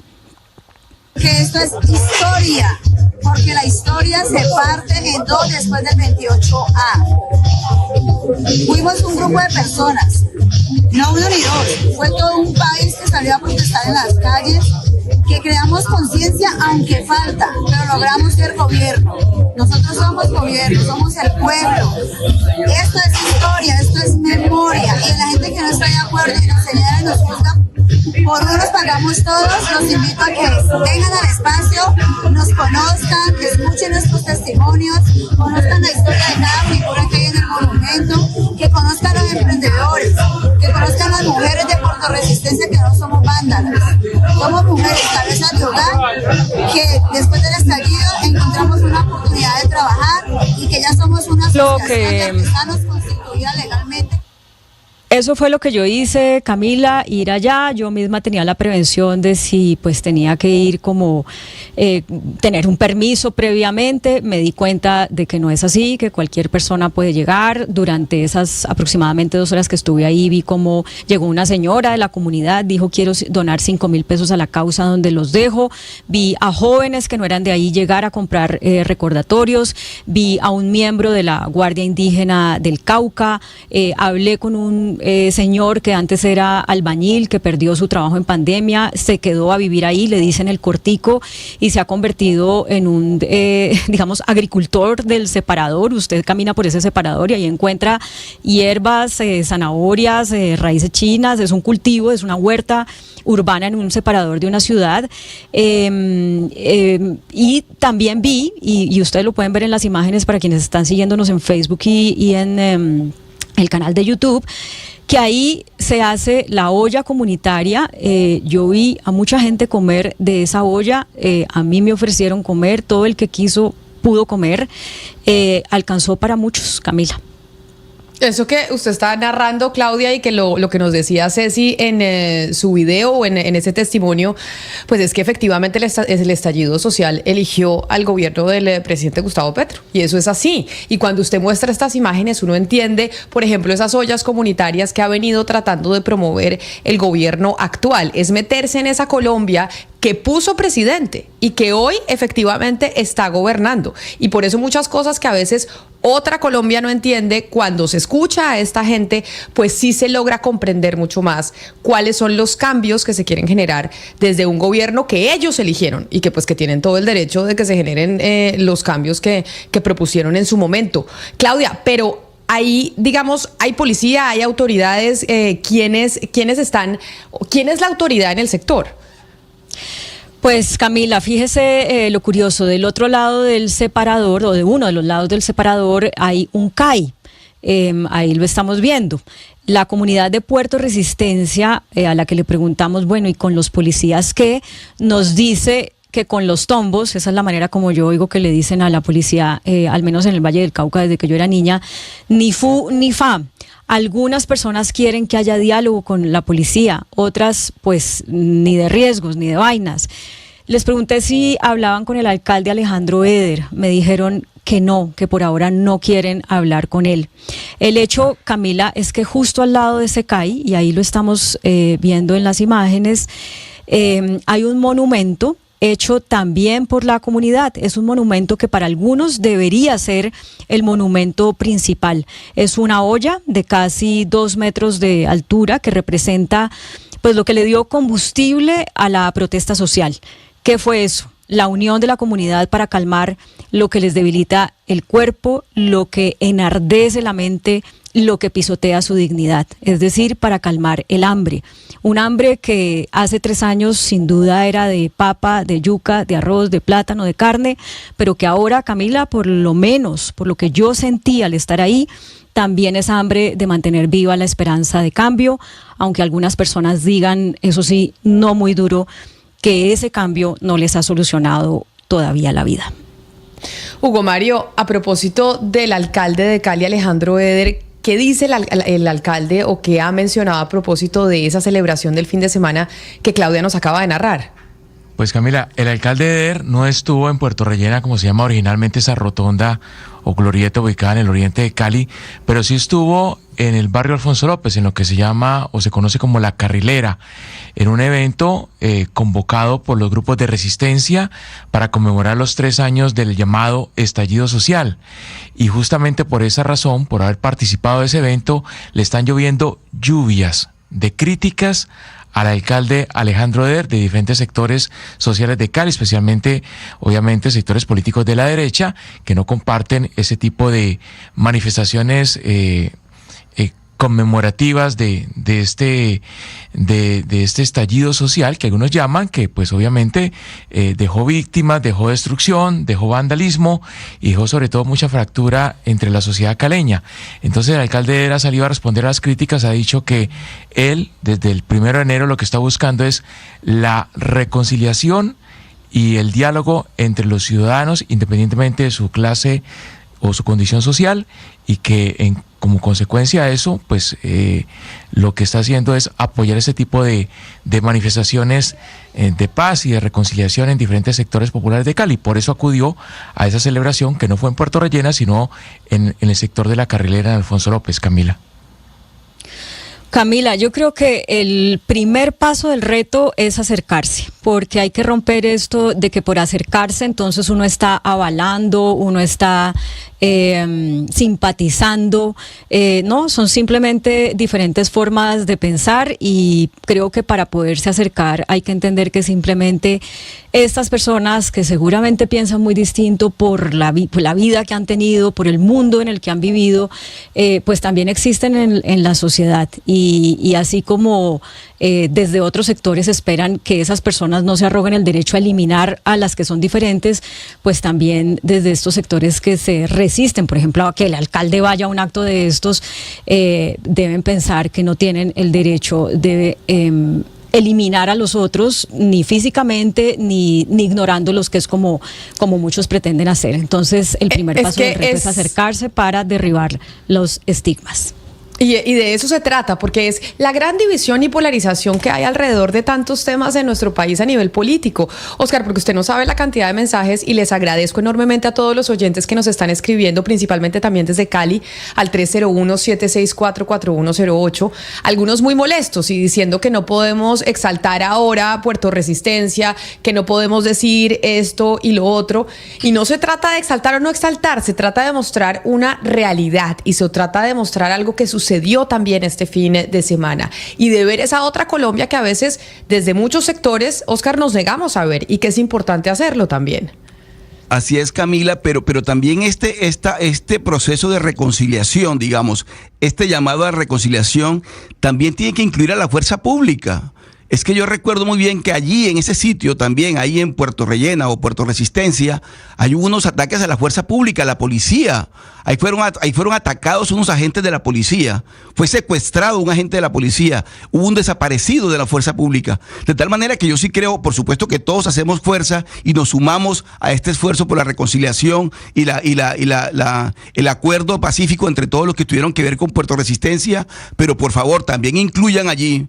Que esto es historia, porque la historia se parte en 2 después del 28A. Fuimos un grupo de personas, no 1 ni 2, fue todo un país que salió a protestar en las calles, que creamos conciencia aunque falta, pero logramos ser gobierno. Nosotros somos gobierno, somos el pueblo. Esto es historia, esto es memoria, y la gente que no está de acuerdo y nos señala y nos juzga, por uno nos pagamos todos. Los invito a que vengan al espacio, nos conozcan, escuchen nuestros testimonios, conozcan la historia de cada figura que hay en el monumento, que conozcan a los emprendedores, que conozcan a las mujeres de Puerto Resistencia, que no somos vándalas, somos mujeres cabezas de hogar, que después del estallido encontramos una oportunidad de trabajar y que ya somos una asociación de artesanos constituida legalmente. Eso fue lo que yo hice, Camila, ir allá. Yo misma tenía la prevención de si pues tenía que ir como tener un permiso previamente. Me di cuenta de que no es así, que cualquier persona puede llegar. Durante esas aproximadamente 2 horas que estuve ahí, vi cómo llegó una señora de la comunidad, dijo quiero donar 5,000 pesos a la causa donde los dejo. Vi a jóvenes que no eran de ahí llegar a comprar recordatorios. Vi a un miembro de la Guardia Indígena del Cauca. Hablé con un señor que antes era albañil, que perdió su trabajo en pandemia, se quedó a vivir ahí, le dicen el Cortico, y se ha convertido en un, digamos, agricultor del separador. Usted camina por ese separador y ahí encuentra hierbas, zanahorias, raíces chinas, es un cultivo, es una huerta urbana en un separador de una ciudad. Y también vi, y ustedes lo pueden ver en las imágenes para quienes están siguiéndonos en Facebook y en el canal de YouTube, que ahí se hace la olla comunitaria. Yo vi a mucha gente comer de esa olla, a mí me ofrecieron comer, todo el que quiso pudo comer, alcanzó para muchos, Camila. Eso que usted está narrando, Claudia, y que lo que nos decía Ceci en su video o en ese testimonio, pues es que efectivamente el estallido social eligió al gobierno del presidente Gustavo Petro, y eso es así. Y cuando usted muestra estas imágenes, uno entiende, por ejemplo, esas ollas comunitarias que ha venido tratando de promover el gobierno actual. Es meterse en esa Colombia que puso presidente y que hoy efectivamente está gobernando. Y por eso muchas cosas que a veces otra Colombia no entiende, cuando se escucha a esta gente, pues sí se logra comprender mucho más cuáles son los cambios que se quieren generar desde un gobierno que ellos eligieron y que pues que tienen todo el derecho de que se generen los cambios que propusieron en su momento. Claudia, pero ahí, digamos, hay policía, hay autoridades, ¿quiénes están, quién es la autoridad en el sector? Pues Camila, fíjese lo curioso, del otro lado del separador, o de uno de los lados del separador, hay un CAI, ahí lo estamos viendo. La comunidad de Puerto Resistencia, a la que le preguntamos, bueno, ¿y con los policías qué? Nos dice que con los tombos, esa es la manera como yo oigo que le dicen a la policía, al menos en el Valle del Cauca desde que yo era niña, ni fu ni fa. Algunas personas quieren que haya diálogo con la policía, otras pues ni de riesgos ni de vainas. Les pregunté si hablaban con el alcalde Alejandro Eder, me dijeron que no, que por ahora no quieren hablar con él. El hecho, Camila, es que justo al lado de ese CAI, y ahí lo estamos viendo en las imágenes, hay un monumento hecho también por la comunidad. Es un monumento que para algunos debería ser el monumento principal. Es una olla de casi 2 metros de altura que representa pues lo que le dio combustible a la protesta social. ¿Qué fue eso? La unión de la comunidad para calmar lo que les debilita el cuerpo, lo que enardece la mente, lo que pisotea su dignidad, es decir, para calmar el hambre. Un hambre que hace 3 años sin duda era de papa, de yuca, de arroz, de plátano, de carne, pero que ahora, Camila, por lo menos, por lo que yo sentí al estar ahí, también es hambre de mantener viva la esperanza de cambio, aunque algunas personas digan, eso sí, no muy duro, que ese cambio no les ha solucionado todavía la vida. Hugo Mario, a propósito del alcalde de Cali, Alejandro Eder, ¿qué dice el alcalde o qué ha mencionado a propósito de esa celebración del fin de semana que Claudia nos acaba de narrar? Pues Camila, el alcalde Eder no estuvo en Puerto Rellena, como se llama originalmente esa rotonda o glorieta ubicada en el oriente de Cali, pero sí estuvo en el barrio Alfonso López, en lo que se llama o se conoce como La Carrilera, en un evento convocado por los grupos de resistencia para conmemorar los 3 años del llamado estallido social. Y justamente por esa razón, por haber participado de ese evento, le están lloviendo lluvias de críticas al alcalde Alejandro Eder de diferentes sectores sociales de Cali, especialmente, obviamente, sectores políticos de la derecha, que no comparten ese tipo de manifestaciones conmemorativas de este estallido social que algunos llaman, que pues obviamente dejó víctimas, dejó destrucción, dejó vandalismo y dejó sobre todo mucha fractura entre la sociedad caleña. Entonces el alcalde ha salido a responder a las críticas, ha dicho que él desde el 1 de enero lo que está buscando es la reconciliación y el diálogo entre los ciudadanos independientemente de su clase o su condición social, y que como consecuencia de eso, pues lo que está haciendo es apoyar ese tipo de manifestaciones de paz y de reconciliación en diferentes sectores populares de Cali. Por eso acudió a esa celebración que no fue en Puerto Rellena, sino en el sector de La Carrilera en Alfonso López. Camila, yo creo que el primer paso del reto es acercarse, porque hay que romper esto de que por acercarse entonces uno está avalando, uno está simpatizando, no, son simplemente diferentes formas de pensar, y creo que para poderse acercar hay que entender que simplemente estas personas que seguramente piensan muy distinto por la vida que han tenido, por el mundo en el que han vivido, pues también existen en la sociedad, y así como desde otros sectores esperan que esas personas no se arroguen el derecho a eliminar a las que son diferentes, pues también desde estos sectores que se resisten, por ejemplo, a que el alcalde vaya a un acto de estos, deben pensar que no tienen el derecho de eliminar a los otros, ni físicamente, ni ignorándolos, que es como muchos pretenden hacer. Entonces, el primer paso del reto es acercarse para derribar los estigmas. Y de eso se trata, porque es la gran división y polarización que hay alrededor de tantos temas en nuestro país a nivel político. Oscar, porque usted no sabe la cantidad de mensajes, y les agradezco enormemente a todos los oyentes que nos están escribiendo, principalmente también desde Cali, al 301-764-4108, algunos muy molestos y diciendo que no podemos exaltar ahora Puerto Resistencia, que no podemos decir esto y lo otro. Y no se trata de exaltar o no exaltar, se trata de mostrar una realidad, y se trata de mostrar algo que sucedió también este fin de semana, y de ver esa otra Colombia que a veces desde muchos sectores, Oscar, nos negamos a ver, y que es importante hacerlo también. Así es, Camila, pero también este proceso de reconciliación, digamos, este llamado a reconciliación también tiene que incluir a la fuerza pública. Es que yo recuerdo muy bien que allí, en ese sitio también, ahí en Puerto Rellena o Puerto Resistencia, hay unos ataques a la fuerza pública, a la policía. Ahí fueron atacados unos agentes de la policía. Fue secuestrado un agente de la policía. Hubo un desaparecido de la fuerza pública. De tal manera que yo sí creo, por supuesto, que todos hacemos fuerza y nos sumamos a este esfuerzo por la reconciliación y el acuerdo pacífico entre todos los que tuvieron que ver con Puerto Resistencia. Pero por favor, también incluyan allí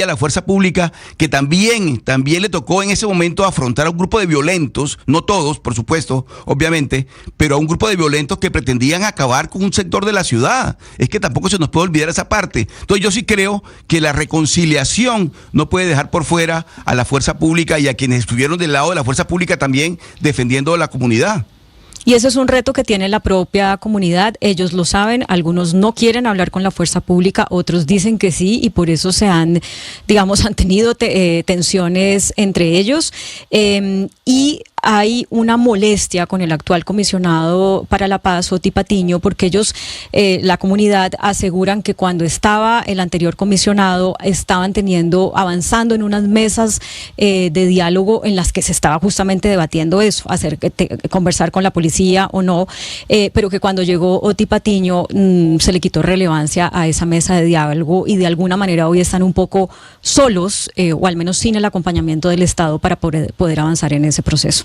a la fuerza pública, que también le tocó en ese momento afrontar a un grupo de violentos, no todos, por supuesto, obviamente, pero a un grupo de violentos que pretendían acabar con un sector de la ciudad. Es que tampoco se nos puede olvidar esa parte. Entonces yo sí creo que la reconciliación no puede dejar por fuera a la fuerza pública y a quienes estuvieron del lado de la fuerza pública también defendiendo a la comunidad. Y ese es un reto que tiene la propia comunidad, ellos lo saben, algunos no quieren hablar con la fuerza pública, otros dicen que sí, y por eso han tenido tensiones entre ellos, y hay una molestia con el actual comisionado para la paz, Oti Patiño, porque ellos, la comunidad, aseguran que cuando estaba el anterior comisionado estaban avanzando en unas mesas de diálogo en las que se estaba justamente debatiendo eso, conversar con la policía o no, pero que cuando llegó Oti Patiño se le quitó relevancia a esa mesa de diálogo, y de alguna manera hoy están un poco solos, o al menos sin el acompañamiento del Estado para poder avanzar en ese proceso.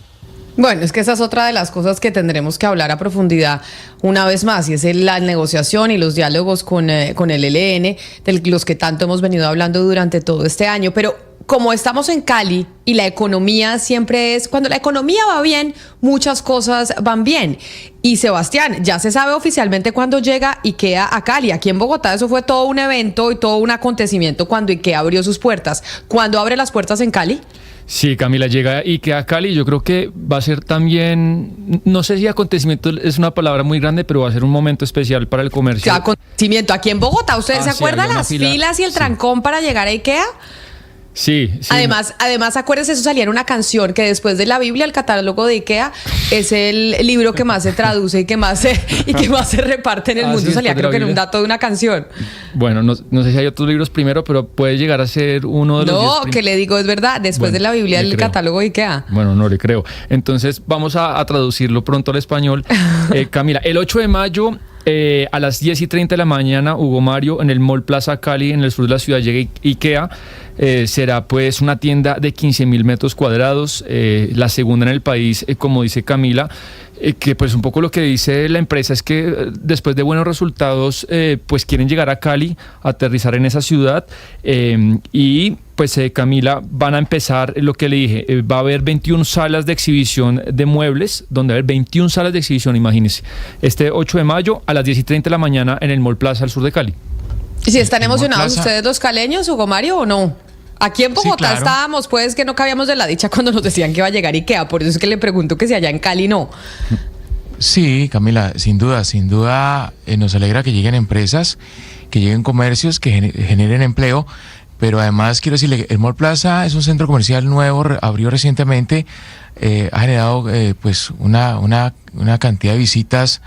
Bueno, es que esa es otra de las cosas que tendremos que hablar a profundidad una vez más, y es la negociación y los diálogos con el ELN, de los que tanto hemos venido hablando durante todo este año. Pero como estamos en Cali y la economía siempre cuando la economía va bien, muchas cosas van bien. Y Sebastián, ya se sabe oficialmente cuándo llega IKEA a Cali. Aquí en Bogotá eso fue todo un evento y todo un acontecimiento cuando IKEA abrió sus puertas. ¿Cuándo abre las puertas en Cali? Sí, Camila, llega IKEA a Cali. Yo creo que va a ser también, no sé si acontecimiento es una palabra muy grande, pero va a ser un momento especial para el comercio. Acontecimiento aquí en Bogotá. ¿Usted se acuerda las filas y el trancón para llegar a IKEA? Sí. Además, acuérdense, eso salía en una canción que después de la Biblia, el catálogo de IKEA es el libro que más se traduce y que más se reparte en el mundo. Salía, creo que en un dato de una canción. Bueno, no sé si hay otros libros primero, pero puede llegar a ser uno de los... No, que le digo, es verdad, después de la Biblia, el catálogo de IKEA. Bueno, no le creo. Entonces, vamos a traducirlo pronto al español. Camila, el 8 de mayo... a las 10:30 de la mañana, Hugo Mario, en el Mall Plaza Cali, en el sur de la ciudad, llega IKEA. Será pues una tienda de 15.000 metros cuadrados, la segunda en el país, como dice Camila, que pues un poco lo que dice la empresa es que después de buenos resultados pues quieren llegar a Cali, aterrizar en esa ciudad, y pues Camila, van a empezar lo que le dije, va a haber 21 salas de exhibición de muebles, donde va a haber 21 salas de exhibición, imagínense, este 8 de mayo a las 10:30 de la mañana en el Mall Plaza al sur de Cali. ¿Y si están emocionados ustedes los caleños, Hugo Mario, o no? Aquí en Bogotá sí, claro. Estábamos, pues, que no cabíamos de la dicha cuando nos decían que iba a llegar IKEA, por eso es que le pregunto que si allá en Cali no. Sí, Camila, sin duda nos alegra que lleguen empresas, que lleguen comercios, que generen empleo, pero además quiero decirle que el Mall Plaza es un centro comercial nuevo, abrió recientemente, ha generado pues una cantidad de visitas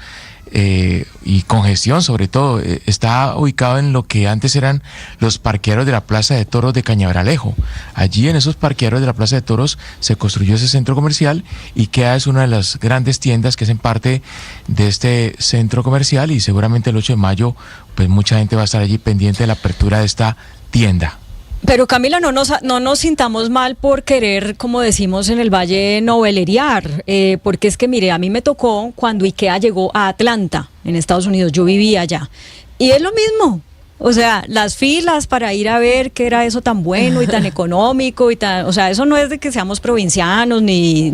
y congestión, sobre todo. Está ubicado en lo que antes eran los parqueaderos de la Plaza de Toros de Cañaveralejo. Allí en esos parqueaderos de la Plaza de Toros se construyó ese centro comercial. IKEA es una de las grandes tiendas que hacen parte de este centro comercial, y seguramente el 8 de mayo pues mucha gente va a estar allí pendiente de la apertura de esta tienda. Pero Camila, no nos sintamos mal por querer, como decimos en el Valle, novelerear, porque es que mire, a mí me tocó cuando IKEA llegó a Atlanta, en Estados Unidos, yo vivía allá, Y es lo mismo. O sea, las filas para ir a ver qué era eso tan bueno y tan económico y tan, o sea, eso no es de que seamos provincianos ni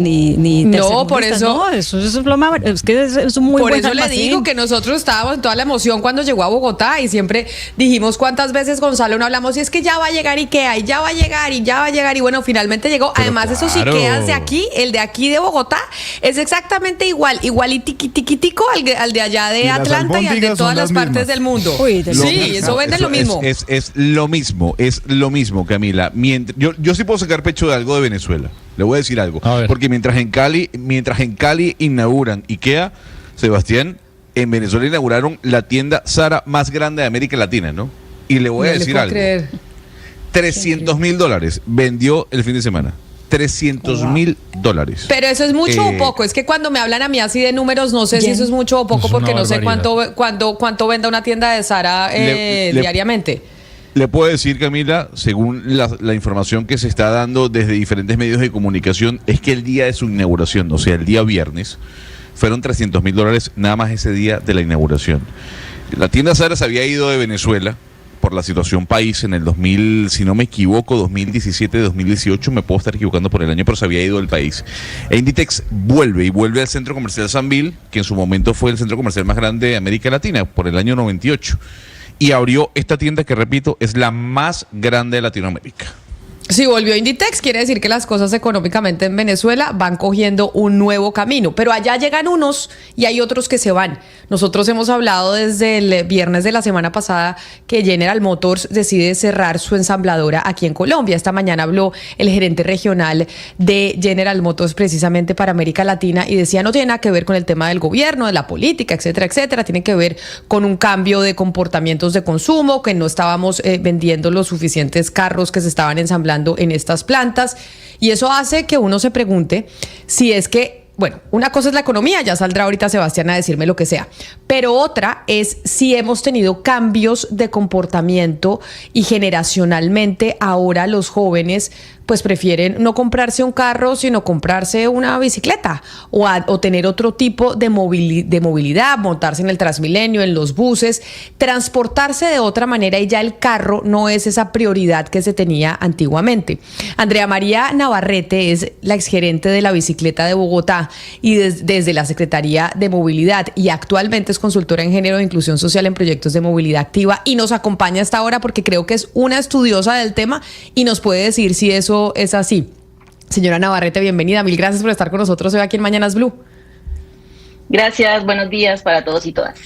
no, por eso, no, eso es lo más, es que es un muy por buen eso almacén. le digo que nosotros estábamos en toda la emoción cuando llegó a Bogotá y siempre dijimos cuántas veces, Gonzalo, no hablamos y es que ya va a llegar Ikea y ya va a llegar y ya va a llegar y bueno, finalmente llegó. Pero además claro. Esos Ikeas de aquí, el de aquí de Bogotá es exactamente igualitiquitico al de allá de Atlanta y al de todas las partes del mundo. Uy, sí, eso vende lo mismo. Es lo mismo, Camila. Yo sí puedo sacar pecho de algo de Venezuela. Le voy a decir algo. Porque mientras en Cali inauguran Ikea, Sebastián, en Venezuela inauguraron la tienda Zara más grande de América Latina, ¿no? Y le voy a decir algo. Creer. $300,000 vendió el fin de semana. $300,000. Pero eso es mucho o poco. Es que cuando me hablan a mí así de números, no sé si eso es mucho o poco, porque no sé cuánto venda una tienda de Zara diariamente. Le puedo decir, Camila, según la información que se está dando desde diferentes medios de comunicación, es que el día de su inauguración, o sea, el día viernes, fueron $300,000 nada más ese día de la inauguración. La tienda Zara se había ido de Venezuela por la situación país en el 2000, si no me equivoco, 2017, 2018, me puedo estar equivocando por el año, pero se había ido del país. Inditex vuelve al centro comercial Sambil, que en su momento fue el centro comercial más grande de América Latina, por el año 98. Y abrió esta tienda que, repito, es la más grande de Latinoamérica. Si volvió Inditex, quiere decir que las cosas económicamente en Venezuela van cogiendo un nuevo camino, pero allá llegan unos y hay otros que se van. Nosotros hemos hablado desde el viernes de la semana pasada que General Motors decide cerrar su ensambladora aquí en Colombia. Esta mañana habló el gerente regional de General Motors precisamente para América Latina y decía no tiene nada que ver con el tema del gobierno, de la política, etcétera, etcétera. Tiene que ver con un cambio de comportamientos de consumo, que no estábamos vendiendo los suficientes carros que se estaban ensamblando en estas plantas, y eso hace que uno se pregunte si es que, bueno, una cosa es la economía, ya saldrá ahorita Sebastián a decirme lo que sea, pero otra es si hemos tenido cambios de comportamiento y generacionalmente ahora los jóvenes pues prefieren no comprarse un carro, sino comprarse una bicicleta o tener otro tipo de movilidad, montarse en el Transmilenio, en los buses, transportarse de otra manera, y ya el carro no es esa prioridad que se tenía antiguamente. Andrea María Navarrete es la exgerente de la bicicleta de Bogotá y desde la Secretaría de Movilidad, y actualmente es consultora en género e inclusión social en proyectos de movilidad activa, y nos acompaña hasta ahora porque creo que es una estudiosa del tema y nos puede decir si eso es así. Señora Navarrete, bienvenida. Mil gracias por estar con nosotros hoy aquí en Mañanas Blue. Gracias, buenos días para todos y todas.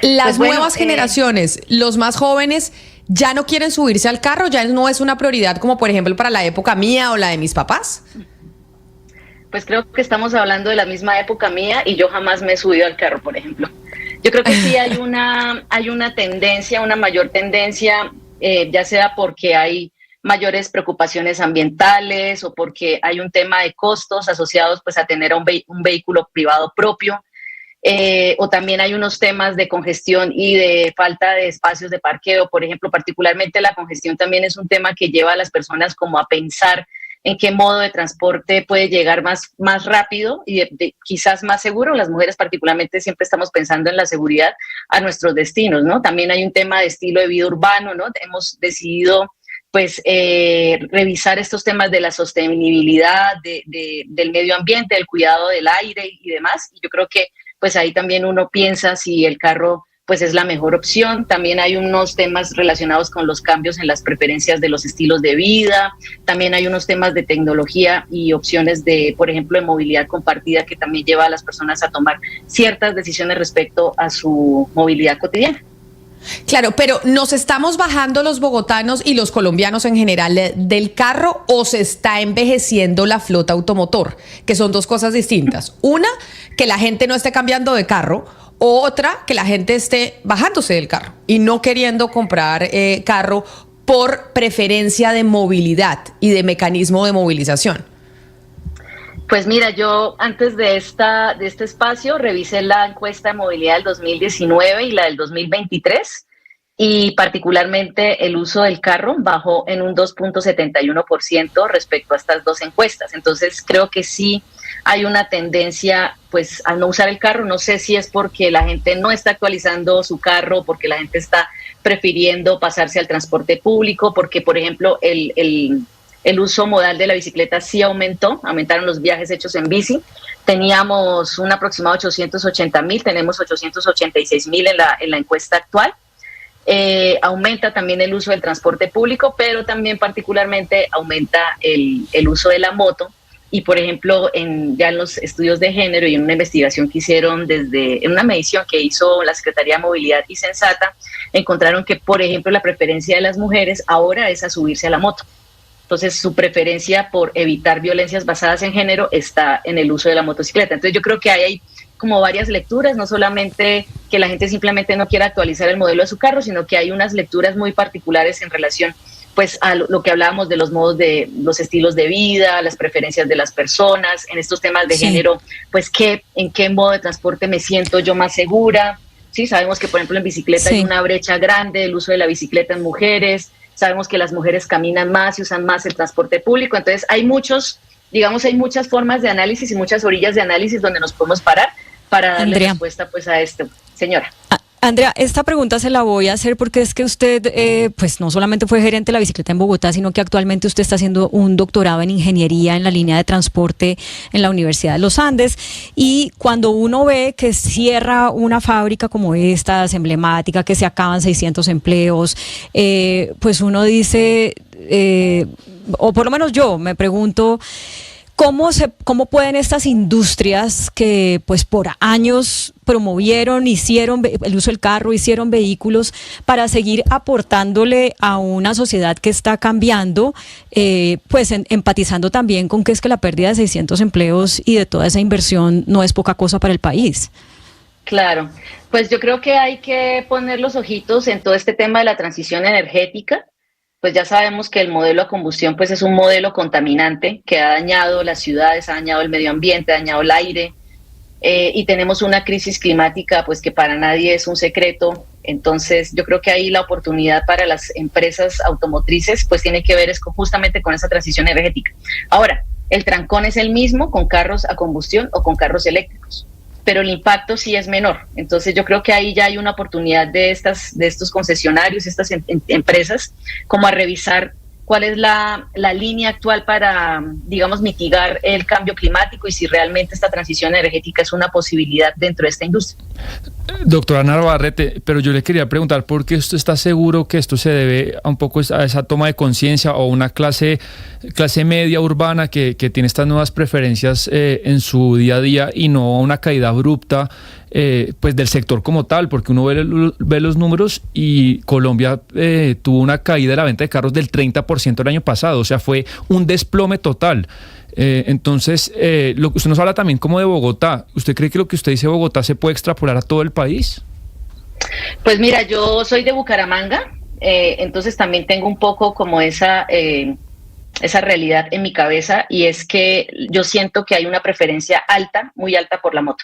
Las nuevas generaciones, los más jóvenes, ya no quieren subirse al carro, ya no es una prioridad como por ejemplo para la época mía o la de mis papás. Pues creo que estamos hablando de la misma época mía y yo jamás me he subido al carro, por ejemplo. Yo creo que sí hay una tendencia, una mayor tendencia, ya sea porque hay mayores preocupaciones ambientales o porque hay un tema de costos asociados pues a tener un vehículo privado propio, o también hay unos temas de congestión y de falta de espacios de parqueo. Por ejemplo, particularmente la congestión también es un tema que lleva a las personas como a pensar en qué modo de transporte puede llegar más rápido y quizás más seguro. Las mujeres particularmente siempre estamos pensando en la seguridad a nuestros destinos, ¿no? También hay un tema de estilo de vida urbano, ¿no? Hemos decidido pues revisar estos temas de la sostenibilidad, del medio ambiente, del cuidado del aire y demás. Y yo creo que pues ahí también uno piensa si el carro pues es la mejor opción. También hay unos temas relacionados con los cambios en las preferencias de los estilos de vida. También hay unos temas de tecnología y opciones de, por ejemplo, de movilidad compartida que también lleva a las personas a tomar ciertas decisiones respecto a su movilidad cotidiana. Claro, pero ¿nos estamos bajando los bogotanos y los colombianos en general del carro o se está envejeciendo la flota automotor? Que son dos cosas distintas. Una, que la gente no esté cambiando de carro. Otra, que la gente esté bajándose del carro y no queriendo comprar carro por preferencia de movilidad y de mecanismo de movilización. Pues mira, yo antes de este espacio revisé la encuesta de movilidad del 2019 y la del 2023 y particularmente el uso del carro bajó en un 2.71% respecto a estas dos encuestas. Entonces creo que sí hay una tendencia pues a no usar el carro. No sé si es porque la gente no está actualizando su carro, porque la gente está prefiriendo pasarse al transporte público, porque por ejemplo el uso modal de la bicicleta sí aumentaron los viajes hechos en bici. Teníamos un aproximado 880,000, tenemos 886,000 en la encuesta actual. Aumenta también el uso del transporte público, pero también particularmente aumenta el uso de la moto. Y por ejemplo, ya en los estudios de género y en una investigación que hicieron en una medición que hizo la Secretaría de Movilidad y Sensata, encontraron que, por ejemplo, la preferencia de las mujeres ahora es a subirse a la moto. Entonces, su preferencia por evitar violencias basadas en género está en el uso de la motocicleta. Entonces, yo creo que hay como varias lecturas, no solamente que la gente simplemente no quiera actualizar el modelo de su carro, sino que hay unas lecturas muy particulares en relación pues a lo que hablábamos de los modos de los estilos de vida, las preferencias de las personas, en estos temas de género, pues en qué modo de transporte me siento yo más segura. Sí, sabemos que por ejemplo en bicicleta hay una brecha grande del uso de la bicicleta en mujeres, sabemos que las mujeres caminan más y usan más el transporte público, entonces hay muchas formas de análisis y muchas orillas de análisis donde nos podemos parar para darle Andrea. Respuesta pues a esto. Señora. Andrea, esta pregunta se la voy a hacer porque es que usted pues no solamente fue gerente de la bicicleta en Bogotá, sino que actualmente usted está haciendo un doctorado en ingeniería en la línea de transporte en la Universidad de los Andes, y cuando uno ve que cierra una fábrica como esta, emblemática, que se acaban 600 empleos, pues uno dice, o por lo menos yo me pregunto, ¿Cómo pueden estas industrias que pues por años promovieron, hicieron el uso del carro, hicieron vehículos para seguir aportándole a una sociedad que está cambiando, pues empatizando también con que es que la pérdida de 600 empleos y de toda esa inversión no es poca cosa para el país? Claro, pues yo creo que hay que poner los ojitos en todo este tema de la transición energética. Pues ya sabemos que el modelo a combustión pues es un modelo contaminante que ha dañado las ciudades, ha dañado el medio ambiente, ha dañado el aire, y tenemos una crisis climática pues que para nadie es un secreto. Entonces yo creo que ahí la oportunidad para las empresas automotrices pues tiene que ver justamente con esa transición energética. Ahora, el trancón es el mismo con carros a combustión o con carros eléctricos, pero el impacto sí es menor. Entonces yo creo que ahí ya hay una oportunidad de estos concesionarios, estas empresas, como a revisar cuál es la línea actual para, digamos, mitigar el cambio climático y si realmente esta transición energética es una posibilidad dentro de esta industria. Doctora Navarrete, pero yo le quería preguntar, ¿por qué usted está seguro que esto se debe a un poco a esa toma de conciencia o una clase media urbana que tiene estas nuevas preferencias en su día a día y no a una caída abrupta pues del sector como tal? Porque uno ve los números y Colombia tuvo una caída de la venta de carros del 30% el año pasado, o sea, fue un desplome total. Entonces, usted nos habla también como de Bogotá. ¿Usted cree que lo que usted dice de Bogotá se puede extrapolar a todo el país? Pues mira, yo soy de Bucaramanga, entonces también tengo un poco como esa realidad en mi cabeza, y es que yo siento que hay una preferencia alta, muy alta por la moto.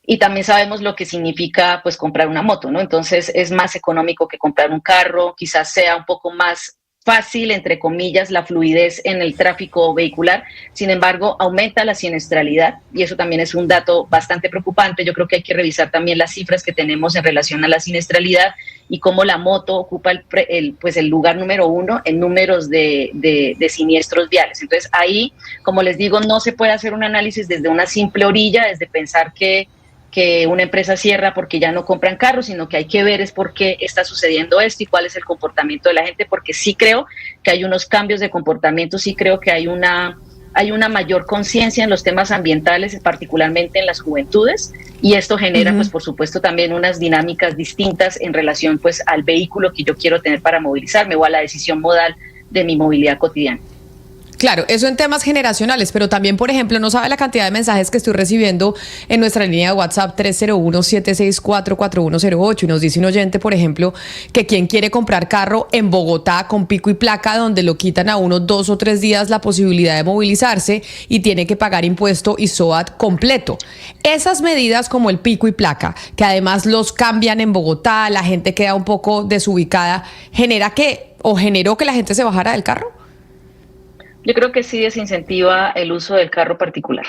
Y también sabemos lo que significa pues comprar una moto, ¿no? Entonces es más económico que comprar un carro, quizás sea un poco más fácil, entre comillas, la fluidez en el tráfico vehicular. Sin embargo, aumenta la siniestralidad y eso también es un dato bastante preocupante. Yo creo que hay que revisar también las cifras que tenemos en relación a la siniestralidad y cómo la moto ocupa el lugar número 1 en números de siniestros viales. Entonces ahí, como les digo, no se puede hacer un análisis desde una simple orilla, desde pensar que una empresa cierra porque ya no compran carros, sino que hay que ver es por qué está sucediendo esto y cuál es el comportamiento de la gente, porque sí creo que hay unos cambios de comportamiento, sí creo que hay una mayor conciencia en los temas ambientales, particularmente en las juventudes, y esto genera, pues por supuesto, también unas dinámicas distintas en relación pues al vehículo que yo quiero tener para movilizarme o a la decisión modal de mi movilidad cotidiana. Claro, eso en temas generacionales, pero también, por ejemplo, no sabe la cantidad de mensajes que estoy recibiendo en nuestra línea de WhatsApp 301-764-4108 y nos dice un oyente, por ejemplo, que quien quiere comprar carro en Bogotá con pico y placa, donde lo quitan a uno 2 o 3 días la posibilidad de movilizarse y tiene que pagar impuesto y SOAT completo. Esas medidas como el pico y placa, que además los cambian en Bogotá, la gente queda un poco desubicada, ¿generó que la gente se bajara del carro? Yo creo que sí desincentiva el uso del carro particular.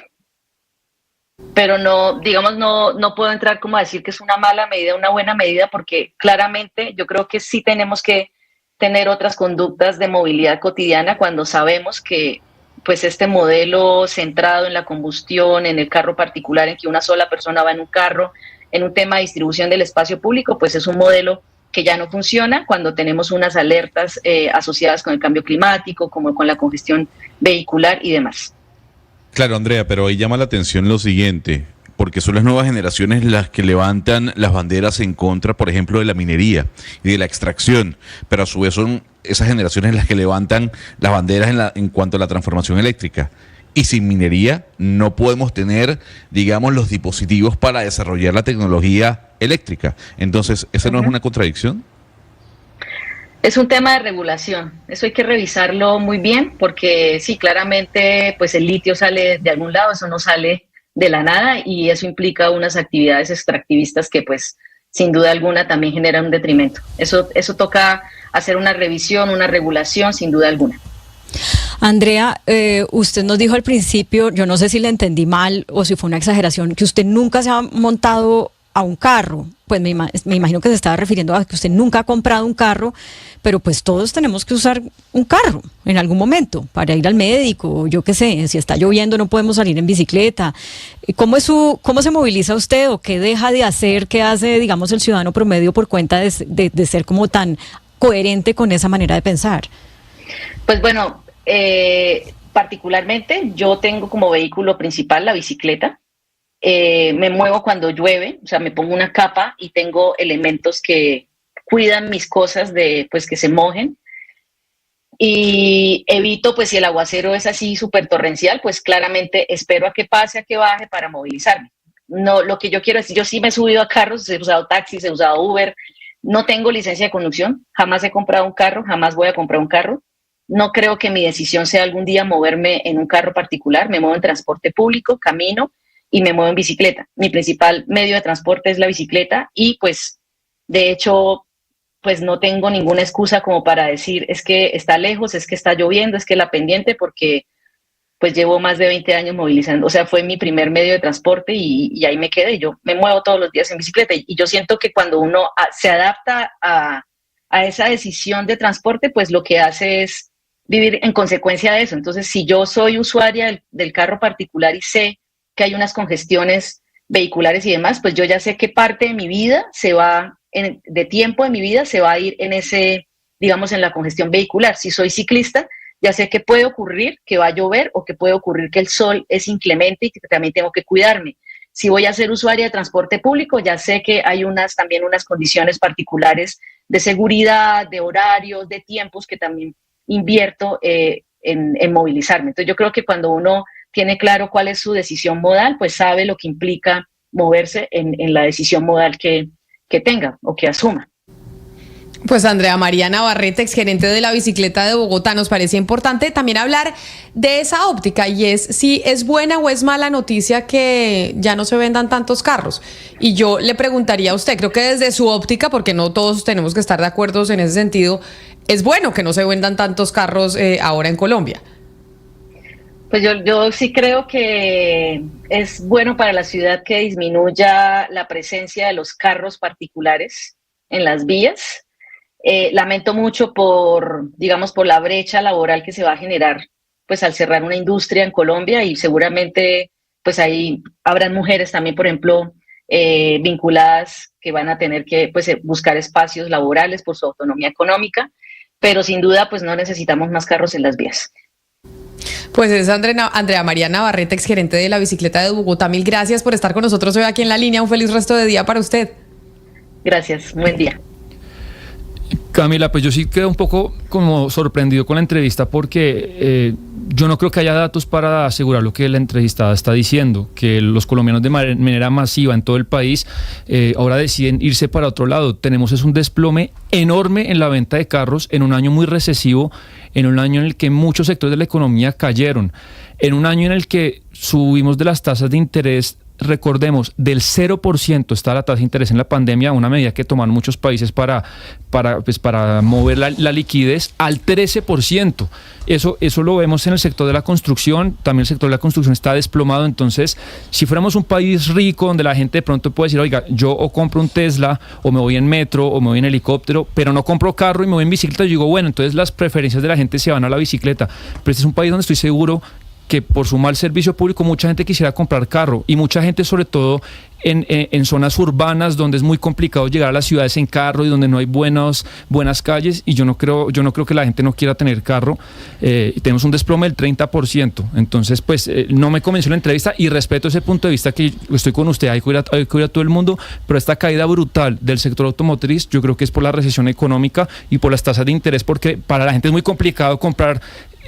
Pero no, digamos, no puedo entrar como a decir que es una mala medida, una buena medida, porque claramente yo creo que sí tenemos que tener otras conductas de movilidad cotidiana cuando sabemos que pues este modelo centrado en la combustión, en el carro particular, en que una sola persona va en un carro, en un tema de distribución del espacio público, pues es un modelo que ya no funciona cuando tenemos unas alertas asociadas con el cambio climático, como con la congestión vehicular y demás. Claro, Andrea, pero ahí llama la atención lo siguiente, porque son las nuevas generaciones las que levantan las banderas en contra, por ejemplo, de la minería y de la extracción, pero a su vez son esas generaciones las que levantan las banderas en cuanto a la transformación eléctrica. Y sin minería no podemos tener, digamos, los dispositivos para desarrollar la tecnología eléctrica. Entonces, ¿esa no es una contradicción? Es un tema de regulación, eso hay que revisarlo muy bien, porque sí, claramente pues el litio sale de algún lado, eso no sale de la nada, y eso implica unas actividades extractivistas que pues sin duda alguna también generan un detrimento. Eso toca hacer una revisión, una regulación, sin duda alguna. Andrea, usted nos dijo al principio, yo no sé si le entendí mal o si fue una exageración, que usted nunca se ha montado a un carro. Pues me imagino que se estaba refiriendo a que usted nunca ha comprado un carro, pero pues todos tenemos que usar un carro en algún momento para ir al médico, yo qué sé, si está lloviendo no podemos salir en bicicleta. ¿Cómo se moviliza usted o qué deja de hacer, qué hace, digamos, el ciudadano promedio por cuenta de ser como tan coherente con esa manera de pensar? Pues bueno, particularmente yo tengo como vehículo principal la bicicleta. Me muevo cuando llueve, o sea, me pongo una capa y tengo elementos que cuidan mis cosas de pues que se mojen, y evito, pues si el aguacero es así súper torrencial, pues claramente espero a que pase, a que baje para movilizarme. No, lo que yo quiero es, yo sí me he subido a carros, he usado taxis, he usado Uber, no tengo licencia de conducción, jamás he comprado un carro, jamás voy a comprar un carro. No creo que mi decisión sea algún día moverme en un carro particular, me muevo en transporte público, camino y me muevo en bicicleta. Mi principal medio de transporte es la bicicleta y pues de hecho pues no tengo ninguna excusa como para decir es que está lejos, es que está lloviendo, es que la pendiente, porque pues llevo más de 20 años movilizando, o sea, fue mi primer medio de transporte y ahí me quedé. Yo me muevo todos los días en bicicleta y yo siento que cuando uno se adapta a esa decisión de transporte, pues lo que hace es vivir en consecuencia de eso. Entonces, si yo soy usuaria del carro particular y sé que hay unas congestiones vehiculares y demás, pues yo ya sé qué parte de mi vida se va, de tiempo de mi vida se va a ir en ese, digamos, en la congestión vehicular. Si soy ciclista, ya sé que puede ocurrir que va a llover o que puede ocurrir que el sol es inclemente y que también tengo que cuidarme. Si voy a ser usuaria de transporte público, ya sé que hay también unas condiciones particulares de seguridad, de horarios, de tiempos que también invierto en movilizarme. Entonces yo creo que cuando uno tiene claro cuál es su decisión modal, pues sabe lo que implica moverse en la decisión modal que tenga o que asuma. Pues Andrea María Navarrete, exgerente de la bicicleta de Bogotá, nos parecía importante también hablar de esa óptica, y es si es buena o es mala noticia que ya no se vendan tantos carros. Y yo le preguntaría a usted, creo que desde su óptica, porque no todos tenemos que estar de acuerdo en ese sentido, ¿es bueno que no se vendan tantos carros ahora en Colombia? Pues yo sí creo que es bueno para la ciudad que disminuya la presencia de los carros particulares en las vías. Lamento mucho por la brecha laboral que se va a generar pues al cerrar una industria en Colombia, y seguramente pues ahí habrán mujeres también, por ejemplo, vinculadas, que van a tener que pues buscar espacios laborales por su autonomía económica, pero sin duda pues no necesitamos más carros en las vías. Pues es Andrea María Navarrete, exgerente de la bicicleta de Bogotá. Mil gracias por estar con nosotros hoy aquí en la línea. Un feliz resto de día para usted. Gracias, buen día. Camila, pues yo sí quedo un poco como sorprendido con la entrevista, porque yo no creo que haya datos para asegurar lo que la entrevistada está diciendo, que los colombianos de manera masiva en todo el país ahora deciden irse para otro lado. Tenemos un desplome enorme en la venta de carros en un año muy recesivo, en un año en el que muchos sectores de la economía cayeron, en un año en el que subimos de las tasas de interés recordemos, del 0% está la tasa de interés en la pandemia, una medida que toman muchos países para mover la liquidez, al 13%. Eso lo vemos en el sector de la construcción, también el sector de la construcción está desplomado. Entonces, si fuéramos un país rico donde la gente de pronto puede decir, oiga, yo o compro un Tesla, o me voy en metro, o me voy en helicóptero, pero no compro carro y me voy en bicicleta, yo digo, bueno, entonces las preferencias de la gente se van a la bicicleta. Pero este es un país donde estoy seguro que por su mal servicio público mucha gente quisiera comprar carro, y mucha gente, sobre todo en zonas urbanas donde es muy complicado llegar a las ciudades en carro y donde no hay buenas calles, y yo no creo que la gente no quiera tener carro. Tenemos un desplome del 30%. Entonces, pues no me convenció la entrevista, y respeto ese punto de vista, que estoy con usted, hay que ir a todo el mundo, pero esta caída brutal del sector automotriz yo creo que es por la recesión económica y por las tasas de interés, porque para la gente es muy complicado comprar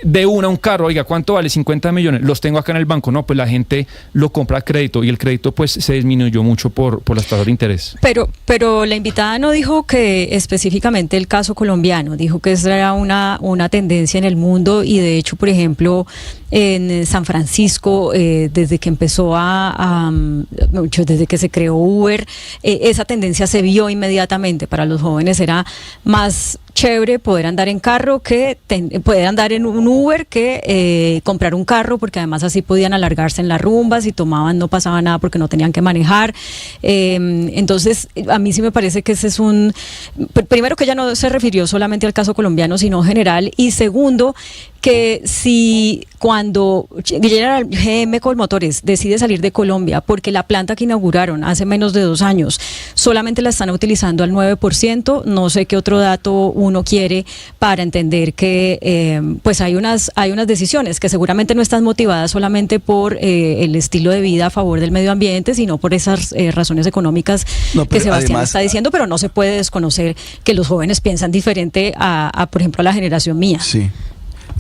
de un carro. Oiga, ¿cuánto vale? 50 millones, los tengo acá en el banco. No, pues la gente lo compra a crédito, y el crédito pues se disminuyó mucho por las tasas de interés. Pero la invitada no dijo que específicamente el caso colombiano, dijo que era una tendencia en el mundo, y de hecho, por ejemplo, en San Francisco, desde que empezó desde que se creó Uber, esa tendencia se vio inmediatamente. Para los jóvenes era más chévere poder andar en carro que poder andar en un Uber que comprar un carro, porque además así podían alargarse en las rumbas, y tomaban, no pasaba nada porque no tenían que manejar. Entonces, a mí sí me parece que ese es primero, que ella no se refirió solamente al caso colombiano, sino general, y segundo, que si cuando General GM Colmotores decide salir de Colombia porque la planta que inauguraron hace menos de 2 años solamente la están utilizando al 9%, no sé qué otro dato uno quiere para entender que pues hay unas decisiones que seguramente no están motivadas solamente por el estilo de vida a favor del medio ambiente, sino por esas razones económicas que Sebastián además está diciendo, pero no se puede desconocer que los jóvenes piensan diferente a por ejemplo, a la generación mía. Sí.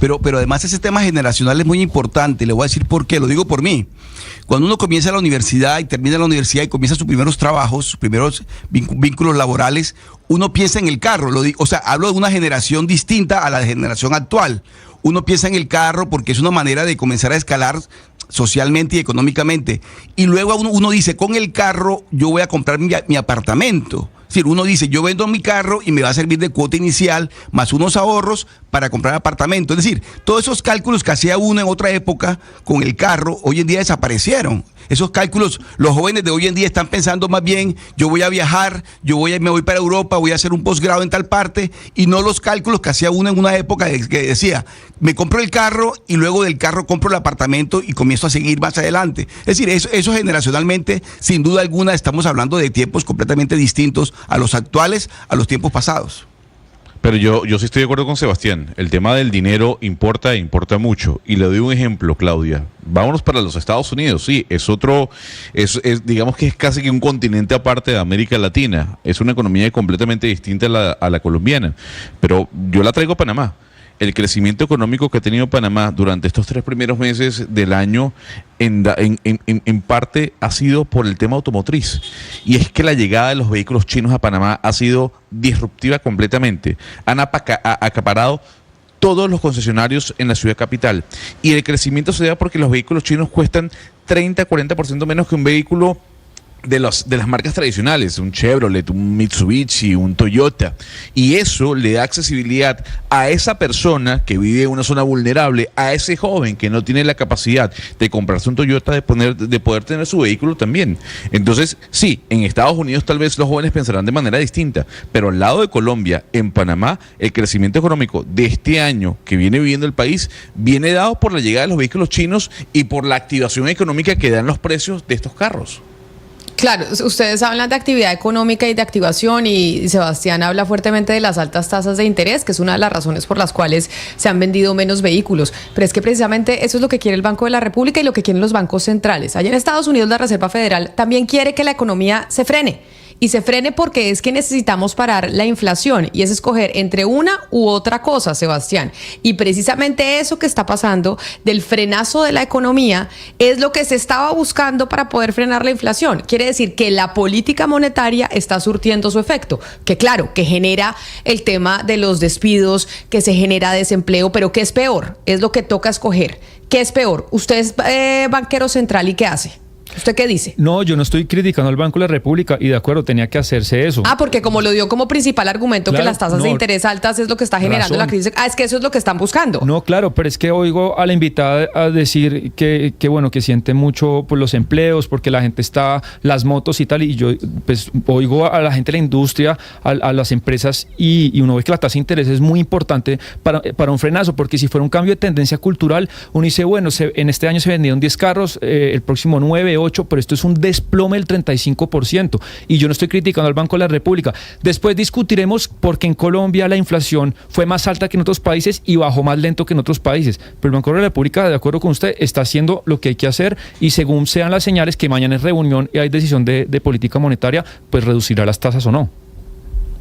Pero además ese tema generacional es muy importante. Le voy a decir por qué, lo digo por mí. Cuando uno comienza la universidad y termina la universidad y comienza sus primeros trabajos, sus primeros vínculos laborales, uno piensa en el carro. Hablo de una generación distinta a la generación actual. Uno piensa en el carro porque es una manera de comenzar a escalar socialmente y económicamente. Y luego uno dice, con el carro yo voy a comprar mi apartamento. Es decir, uno dice, yo vendo mi carro y me va a servir de cuota inicial más unos ahorros para comprar apartamento. Es decir, todos esos cálculos que hacía uno en otra época con el carro, hoy en día desaparecieron. Esos cálculos, los jóvenes de hoy en día están pensando más bien, yo voy a viajar, me voy para Europa, voy a hacer un posgrado en tal parte, y no los cálculos que hacía uno en una época que decía, me compro el carro y luego del carro compro el apartamento y comienzo a seguir más adelante. Es decir, eso generacionalmente, sin duda alguna, estamos hablando de tiempos completamente distintos a los actuales, a los tiempos pasados. Pero yo sí estoy de acuerdo con Sebastián. El tema del dinero importa mucho. Y le doy un ejemplo, Claudia. Vámonos para los Estados Unidos. Sí, digamos que es casi que un continente aparte de América Latina. Es una economía completamente distinta a la colombiana. Pero yo la traigo a Panamá. El crecimiento económico que ha tenido Panamá durante estos 3 primeros meses del año en parte ha sido por el tema automotriz. Y es que la llegada de los vehículos chinos a Panamá ha sido disruptiva completamente. Han acaparado todos los concesionarios en la ciudad capital. Y el crecimiento se da porque los vehículos chinos cuestan 30-40% menos que un vehículo de las marcas tradicionales, un Chevrolet, un Mitsubishi, un Toyota, y eso le da accesibilidad a esa persona que vive en una zona vulnerable, a ese joven que no tiene la capacidad de comprarse un Toyota, de poder tener su vehículo también. Entonces, sí, en Estados Unidos tal vez los jóvenes pensarán de manera distinta, pero al lado de Colombia, en Panamá, el crecimiento económico de este año que viene viviendo el país, viene dado por la llegada de los vehículos chinos y por la activación económica que dan los precios de estos carros. Claro, ustedes hablan de actividad económica y de activación, y Sebastián habla fuertemente de las altas tasas de interés, que es una de las razones por las cuales se han vendido menos vehículos. Pero es que precisamente eso es lo que quiere el Banco de la República y lo que quieren los bancos centrales. Allá en Estados Unidos la Reserva Federal también quiere que la economía se frene. Y se frene porque es que necesitamos parar la inflación, y es escoger entre una u otra cosa, Sebastián. Y precisamente eso que está pasando del frenazo de la economía es lo que se estaba buscando para poder frenar la inflación. Quiere decir que la política monetaria está surtiendo su efecto, que claro, que genera el tema de los despidos, que se genera desempleo, pero ¿qué es peor? Es lo que toca escoger. ¿Qué es peor? Usted es banquero central, ¿y qué hace? ¿Usted qué dice? No, yo no estoy criticando al Banco de la República y de acuerdo, tenía que hacerse eso. Porque como lo dio como principal argumento Claro, que las tasas de interés altas es lo que está generando la crisis. Es que eso es lo que están buscando. No, claro, pero es que oigo a la invitada a decir que bueno, que siente mucho por los empleos, porque la gente está, las motos y tal, y yo pues oigo a la gente de la industria, a las empresas, y uno ve que la tasa de interés es muy importante para un frenazo, porque si fuera un cambio de tendencia cultural, uno dice, bueno, en este año se vendieron 10 carros, el próximo 9, 8, pero esto es un desplome del 35%, y yo no estoy criticando al Banco de la República. Después discutiremos porque en Colombia la inflación fue más alta que en otros países y bajó más lento que en otros países, pero el Banco de la República, de acuerdo con usted, está haciendo lo que hay que hacer, y según sean las señales que mañana es reunión y hay decisión de política monetaria, pues reducirá las tasas o no.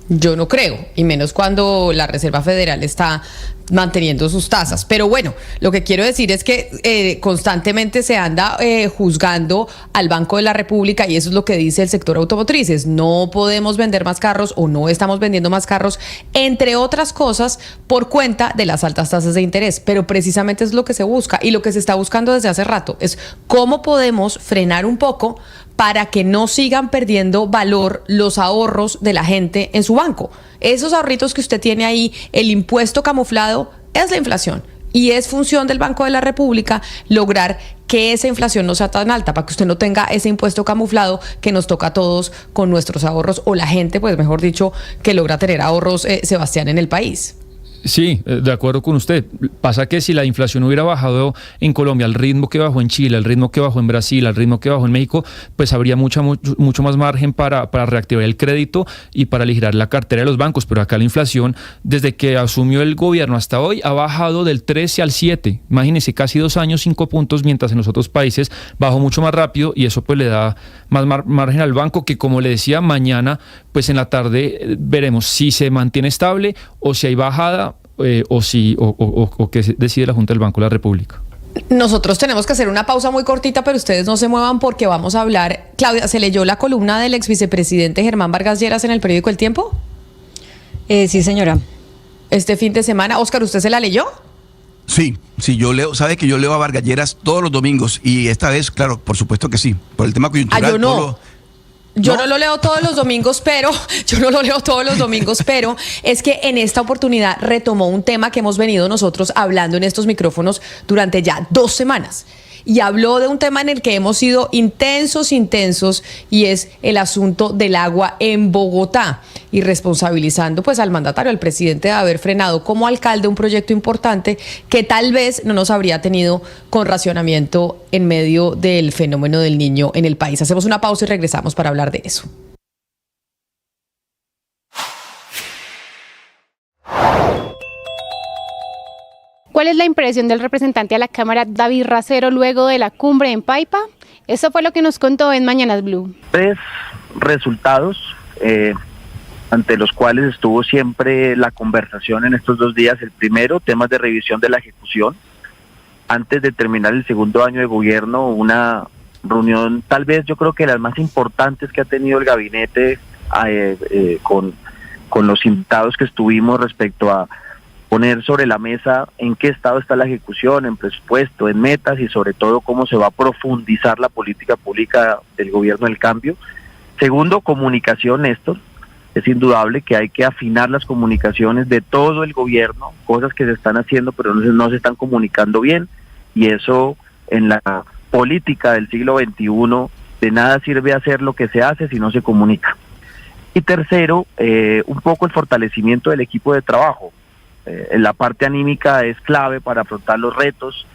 Yo no creo, y menos cuando la Reserva Federal está manteniendo sus tasas. Pero bueno, lo que quiero decir es que constantemente se anda juzgando al Banco de la República, y eso es lo que dice el sector automotrices. No podemos vender más carros o no estamos vendiendo más carros, entre otras cosas, por cuenta de las altas tasas de interés. Pero precisamente es lo que se busca, y lo que se está buscando desde hace rato es cómo podemos frenar un poco para que no sigan perdiendo valor los ahorros de la gente en su banco. Esos ahorritos que usted tiene ahí, el impuesto camuflado, es la inflación. Y es función del Banco de la República lograr que esa inflación no sea tan alta, para que usted no tenga ese impuesto camuflado que nos toca a todos con nuestros ahorros, o la gente, pues mejor dicho, que logra tener ahorros, Sebastián, en el país. Sí, de acuerdo con usted. Pasa que si la inflación hubiera bajado en Colombia al ritmo que bajó en Chile, al ritmo que bajó en Brasil, al ritmo que bajó en México, pues habría mucho más margen para reactivar el crédito y para aligerar la cartera de los bancos. Pero acá la inflación, desde que asumió el gobierno hasta hoy, ha bajado del 13 al 7. Imagínense, casi 2 años, 5 puntos, mientras en los otros países bajó mucho más rápido, y eso pues le da más margen al banco, que como le decía, mañana pues en la tarde veremos si se mantiene estable o si hay bajada, o qué decide la Junta del Banco de la República. Nosotros tenemos que hacer una pausa muy cortita, pero ustedes no se muevan porque vamos a hablar. Claudia, ¿se leyó la columna del ex vicepresidente Germán Vargas Lleras en el periódico El Tiempo? Sí, señora. Este fin de semana. Óscar, ¿usted se la leyó? Sí, yo leo, sabe que yo leo a Vargas Lleras todos los domingos, y esta vez, claro, por supuesto que sí, por el tema coyuntural. Yo no. Yo no lo leo todos los domingos, pero es que en esta oportunidad retomó un tema que hemos venido nosotros hablando en estos micrófonos durante ya 2 semanas. Y habló de un tema en el que hemos sido intensos, y es el asunto del agua en Bogotá, y responsabilizando pues al mandatario, al presidente, de haber frenado como alcalde un proyecto importante que tal vez no nos habría tenido con racionamiento en medio del fenómeno del Niño en el país. Hacemos una pausa y regresamos para hablar de eso. ¿Cuál es la impresión del representante a la Cámara, David Racero, luego de la cumbre en Paipa? Eso fue lo que nos contó en Mañanas Blue. 3 resultados ante los cuales estuvo siempre la conversación en estos 2 días. El primero, temas de revisión de la ejecución. Antes de terminar el segundo año de gobierno, una reunión, tal vez yo creo que las más importantes que ha tenido el gabinete con los invitados que estuvimos, respecto a poner sobre la mesa en qué estado está la ejecución, en presupuesto, en metas, y sobre todo cómo se va a profundizar la política pública del gobierno del cambio. Segundo, comunicación, Néstor. Es indudable que hay que afinar las comunicaciones de todo el gobierno, cosas que se están haciendo pero no se están comunicando bien, y eso en la política del siglo XXI de nada sirve hacer lo que se hace si no se comunica. Y tercero, un poco el fortalecimiento del equipo de trabajo. La parte anímica es clave para afrontar los retos,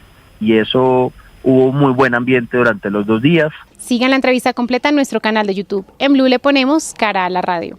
y eso hubo muy buen ambiente durante los 2 días. Sigan la entrevista completa en nuestro canal de YouTube. En Blue le ponemos cara a la radio.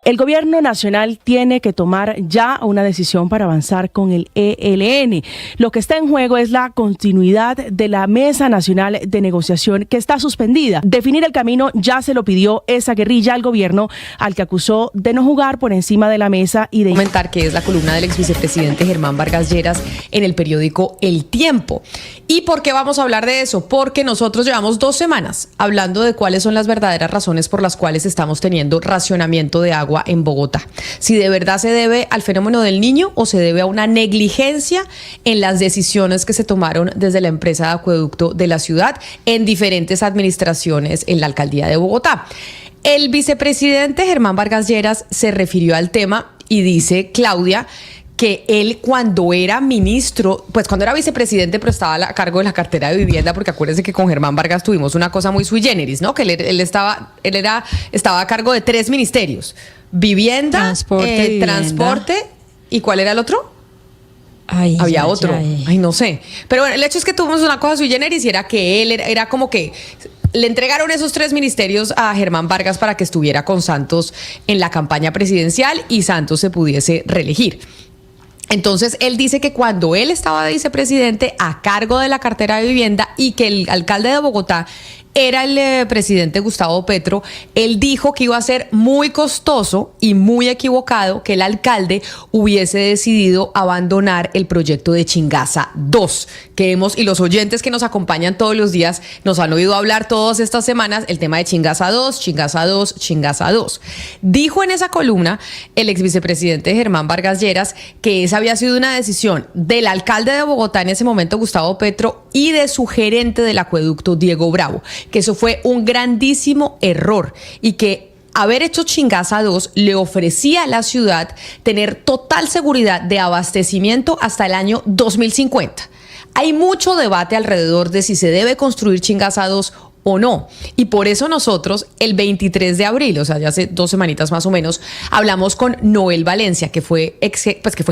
El gobierno nacional tiene que tomar ya una decisión para avanzar con el ELN. Lo que está en juego es la continuidad de la Mesa Nacional de Negociación, que está suspendida. Definir el camino ya se lo pidió esa guerrilla al gobierno, al que acusó de no jugar por encima de la mesa y de comentar, que es la columna del ex vicepresidente Germán Vargas Lleras en el periódico El Tiempo. ¿Y por qué vamos a hablar de eso? Porque nosotros llevamos 2 semanas hablando de cuáles son las verdaderas razones por las cuales estamos teniendo racionamiento de agua agua en Bogotá. Si de verdad se debe al fenómeno del Niño o se debe a una negligencia en las decisiones que se tomaron desde la empresa de acueducto de la ciudad en diferentes administraciones en la alcaldía de Bogotá. El vicepresidente Germán Vargas Lleras se refirió al tema y dice, Claudia, que él cuando era ministro, pues cuando era vicepresidente, pero estaba a cargo de la cartera de vivienda, porque acuérdense que con Germán Vargas tuvimos una cosa muy sui generis, ¿no? Que él estaba a cargo de 3 ministerios: vivienda, transporte, ¿y cuál era el otro? Había otro. Ay, no sé. Pero bueno, el hecho es que tuvimos una cosa sui generis y era que él era como que le entregaron esos 3 ministerios a Germán Vargas para que estuviera con Santos en la campaña presidencial y Santos se pudiese reelegir. Entonces, él dice que cuando él estaba de vicepresidente a cargo de la cartera de vivienda y que el alcalde de Bogotá era el presidente Gustavo Petro, él dijo que iba a ser muy costoso y muy equivocado que el alcalde hubiese decidido abandonar el proyecto de Chingaza 2, y los oyentes que nos acompañan todos los días nos han oído hablar todas estas semanas el tema de Chingaza 2, Chingaza 2, Chingaza 2. Dijo en esa columna el ex vicepresidente Germán Vargas Lleras que esa había sido una decisión del alcalde de Bogotá en ese momento, Gustavo Petro, y de su gerente del acueducto, Diego Bravo, que eso fue un grandísimo error y que haber hecho Chingaza 2 le ofrecía a la ciudad tener total seguridad de abastecimiento hasta el año 2050. Hay mucho debate alrededor de si se debe construir Chingaza 2 o no. Y por eso nosotros el 23 de abril, o sea, ya hace 2 semanitas más o menos, hablamos con Noel Valencia, que fue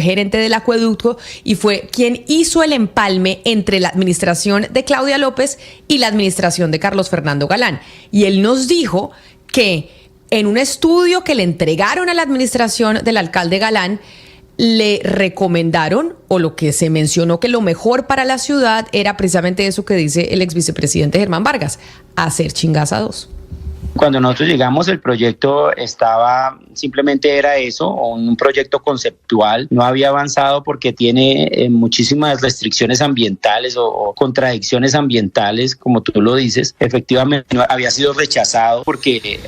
gerente del acueducto y fue quien hizo el empalme entre la administración de Claudia López y la administración de Carlos Fernando Galán. Y él nos dijo que en un estudio que le entregaron a la administración del alcalde Galán, le recomendaron, o lo que se mencionó que lo mejor para la ciudad era precisamente eso que dice el ex vicepresidente Germán Vargas, hacer Chingaza 2. Cuando nosotros llegamos, el proyecto simplemente era eso, un proyecto conceptual, no había avanzado porque tiene muchísimas restricciones ambientales o contradicciones ambientales, como tú lo dices. Efectivamente había sido rechazado porque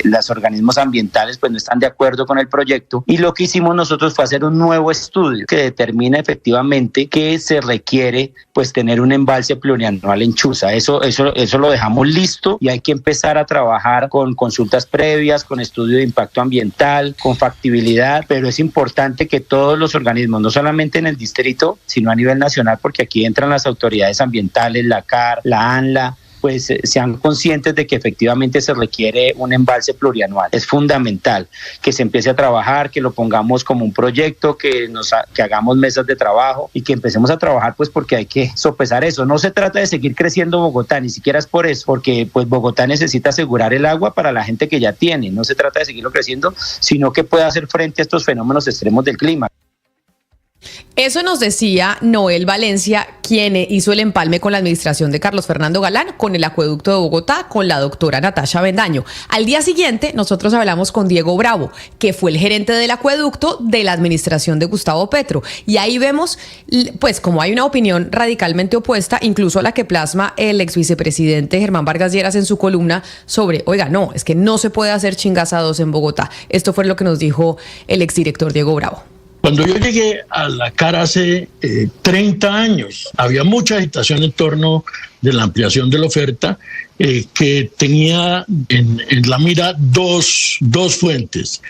los organismos ambientales pues no están de acuerdo con el proyecto, y lo que hicimos nosotros fue hacer un nuevo estudio que determina efectivamente que se requiere pues tener un embalse plurianual en Chuza. Eso lo dejamos listo y hay que empezar a trabajar con consultas previas, con estudio de impacto ambiental, con factibilidad, pero es importante que todos los organismos, no solamente en el distrito, sino a nivel nacional, porque aquí entran las autoridades ambientales, la CAR, la ANLA, pues sean conscientes de que efectivamente se requiere un embalse plurianual. Es fundamental que se empiece a trabajar, que lo pongamos como un proyecto, que hagamos mesas de trabajo y que empecemos a trabajar, pues porque hay que sopesar eso. No se trata de seguir creciendo Bogotá, ni siquiera es por eso, porque pues Bogotá necesita asegurar el agua para la gente que ya tiene. No se trata de seguirlo creciendo, sino que pueda hacer frente a estos fenómenos extremos del clima. Eso nos decía Noel Valencia, quien hizo el empalme con la administración de Carlos Fernando Galán, con el acueducto de Bogotá, con la doctora Natasha Bendaño. Al día siguiente, nosotros hablamos con Diego Bravo, que fue el gerente del acueducto de la administración de Gustavo Petro. Y ahí vemos, pues, como hay una opinión radicalmente opuesta, incluso a la que plasma el ex vicepresidente Germán Vargas Lleras en su columna sobre, oiga, no, es que no se puede hacer Chingaza 2 en Bogotá. Esto fue lo que nos dijo el exdirector Diego Bravo. Cuando yo llegué a la CAR hace 30 años, había mucha agitación en torno de la ampliación de la oferta que tenía en la mira dos fuentes.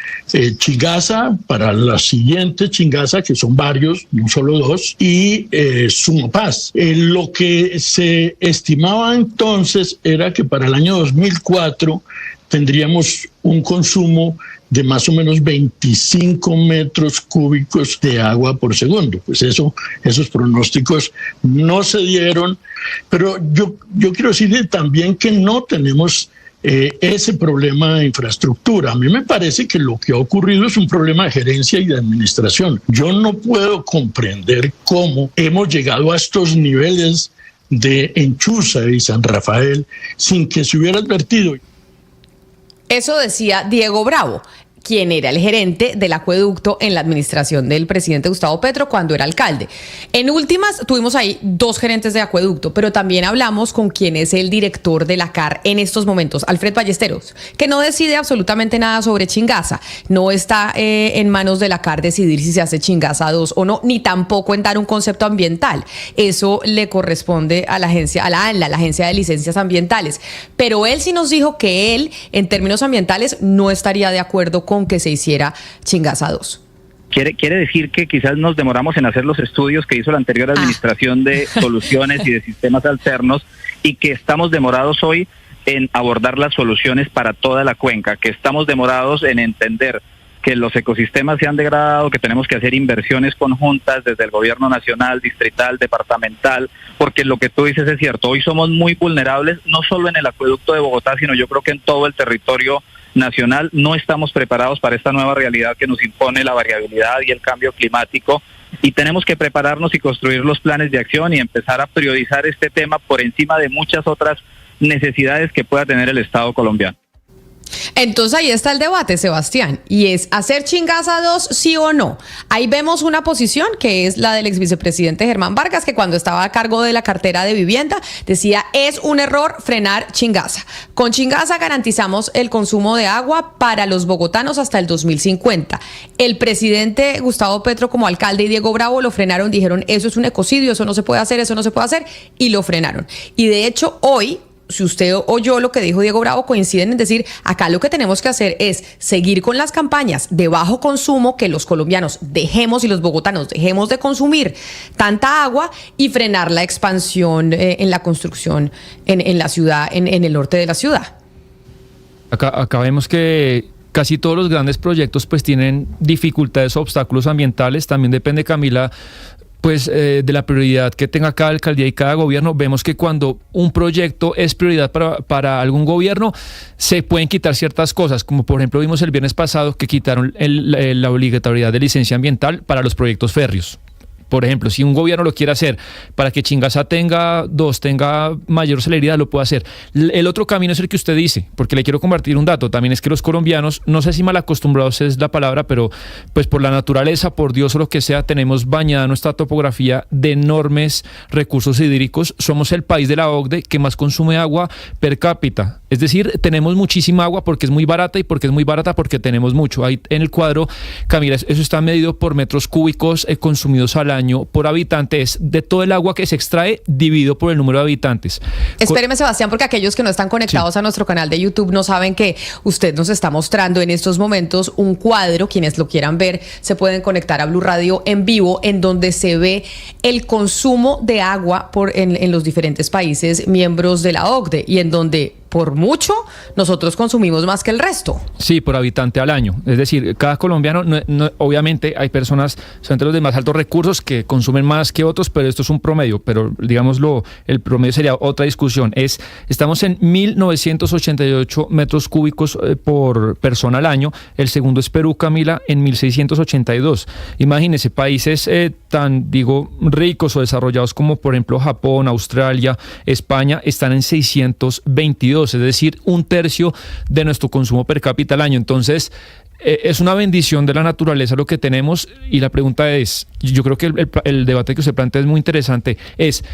Chingaza, para la siguiente Chingaza, que son varios, no solo 2, y Sumapaz. Lo que se estimaba entonces era que para el año 2004 tendríamos un consumo de más o menos 25 metros cúbicos de agua por segundo. Pues esos pronósticos no se dieron, pero yo quiero decirle también que no tenemos ese problema de infraestructura. A mí me parece que lo que ha ocurrido es un problema de gerencia y de administración. Yo no puedo comprender cómo hemos llegado a estos niveles de Chuza y San Rafael sin que se hubiera advertido. Eso decía Diego Bravo. quien era el gerente del acueducto en la administración del presidente Gustavo Petro cuando era alcalde. En últimas, tuvimos ahí 2 gerentes de acueducto, pero también hablamos con quien es el director de la CAR en estos momentos, Alfred Ballesteros, que no decide absolutamente nada sobre Chingaza. No está en manos de la CAR decidir si se hace Chingaza 2 o no, ni tampoco en dar un concepto ambiental. Eso le corresponde a la agencia, a la ANLA, la Agencia de Licencias Ambientales. Pero él sí nos dijo que él, en términos ambientales, no estaría de acuerdo con que se hiciera Chingaza 2. Quiere decir que quizás nos demoramos en hacer los estudios que hizo la anterior administración de soluciones y de sistemas alternos, y que estamos demorados hoy en abordar las soluciones para toda la cuenca, que estamos demorados en entender que los ecosistemas se han degradado, que tenemos que hacer inversiones conjuntas desde el gobierno nacional, distrital, departamental, porque lo que tú dices es cierto. Hoy somos muy vulnerables, no solo en el acueducto de Bogotá, sino yo creo que en todo el territorio nacional. No estamos preparados para esta nueva realidad que nos impone la variabilidad y el cambio climático, y tenemos que prepararnos y construir los planes de acción y empezar a priorizar este tema por encima de muchas otras necesidades que pueda tener el Estado colombiano. Entonces ahí está el debate, Sebastián, y es hacer Chingaza 2 sí o no. Ahí vemos una posición que es la del ex vicepresidente Germán Vargas, que cuando estaba a cargo de la cartera de vivienda decía: es un error frenar Chingaza. Con Chingaza garantizamos el consumo de agua para los bogotanos hasta el 2050. El presidente Gustavo Petro como alcalde y Diego Bravo lo frenaron, dijeron: eso es un ecocidio, eso no se puede hacer, y lo frenaron. Y de hecho hoy, si usted oyó lo que dijo Diego Bravo, coinciden en decir: acá lo que tenemos que hacer es seguir con las campañas de bajo consumo, que los colombianos dejemos y los bogotanos dejemos de consumir tanta agua, y frenar la expansión en la construcción en la ciudad, en el norte de la ciudad. Acá vemos que casi todos los grandes proyectos pues tienen dificultades o obstáculos ambientales. También depende, Camila, pues de la prioridad que tenga cada alcaldía y cada gobierno. Vemos que cuando un proyecto es prioridad para algún gobierno, se pueden quitar ciertas cosas, como por ejemplo vimos el viernes pasado que quitaron la obligatoriedad de licencia ambiental para los proyectos férreos. Por ejemplo, si un gobierno lo quiere hacer para que Chingaza tenga mayor celeridad, lo puede hacer. El otro camino es el que usted dice, porque le quiero compartir un dato. También es que los colombianos, no sé si mal acostumbrados es la palabra, pero pues por la naturaleza, por Dios o lo que sea, tenemos bañada nuestra topografía de enormes recursos hídricos. Somos el país de la OCDE que más consume agua per cápita. Es decir, tenemos muchísima agua porque es muy barata, y porque es muy barata porque tenemos mucho. Ahí en el cuadro, Camila, eso está medido por metros cúbicos consumidos al año por habitante. Es de todo el agua que se extrae dividido por el número de habitantes. Espéreme, Sebastián, porque aquellos que no están conectados a nuestro canal de YouTube no saben que usted nos está mostrando en estos momentos un cuadro. Quienes lo quieran ver se pueden conectar a Blue Radio en vivo, en donde se ve el consumo de agua en los diferentes países miembros de la OCDE, y en donde por mucho nosotros consumimos más que el resto. Sí, por habitante al año. Es decir, cada colombiano, obviamente hay personas, son entre los de más altos recursos, que consumen más que otros, pero esto es un promedio. Pero digámoslo, el promedio sería otra discusión. Estamos en 1.988 metros cúbicos por persona al año. El segundo es Perú, Camila, en 1.682. Imagínense, países tan ricos o desarrollados como por ejemplo Japón, Australia, España, están en 622. Es decir, 1/3 de nuestro consumo per cápita al año. Entonces, es una bendición de la naturaleza lo que tenemos, y la pregunta es, yo creo que el debate que usted plantea es muy interesante, es: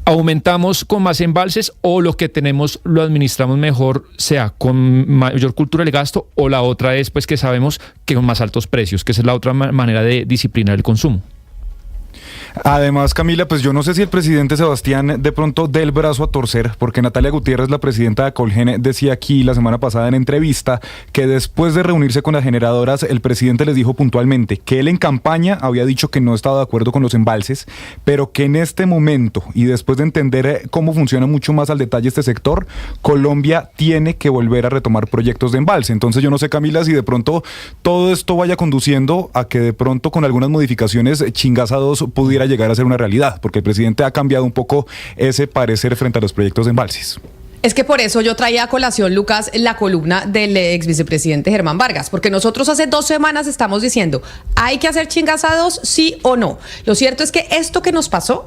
¿aumentamos con más embalses, o lo que tenemos lo administramos mejor, sea con mayor cultura del gasto, o la otra es pues que sabemos que con más altos precios, que esa es la otra manera de disciplinar el consumo? Además, Camila, pues yo no sé si el presidente Sebastián de pronto dé el brazo a torcer, porque Natalia Gutiérrez, la presidenta de Colgen, decía aquí la semana pasada en entrevista que después de reunirse con las generadoras, el presidente les dijo puntualmente que él en campaña había dicho que no estaba de acuerdo con los embalses, pero que en este momento, y después de entender cómo funciona mucho más al detalle este sector, Colombia tiene que volver a retomar proyectos de embalse. Entonces yo no sé, Camila, si de pronto todo esto vaya conduciendo a que de pronto con algunas modificaciones Chingaza 2 pudiera llegar a ser una realidad, porque el presidente ha cambiado un poco ese parecer frente a los proyectos de embalses. Es que por eso yo traía a colación, Lucas, la columna del ex vicepresidente Germán Vargas, porque nosotros hace 2 semanas estamos diciendo: ¿hay que hacer Chingaza 2, sí o no? Lo cierto es que esto que nos pasó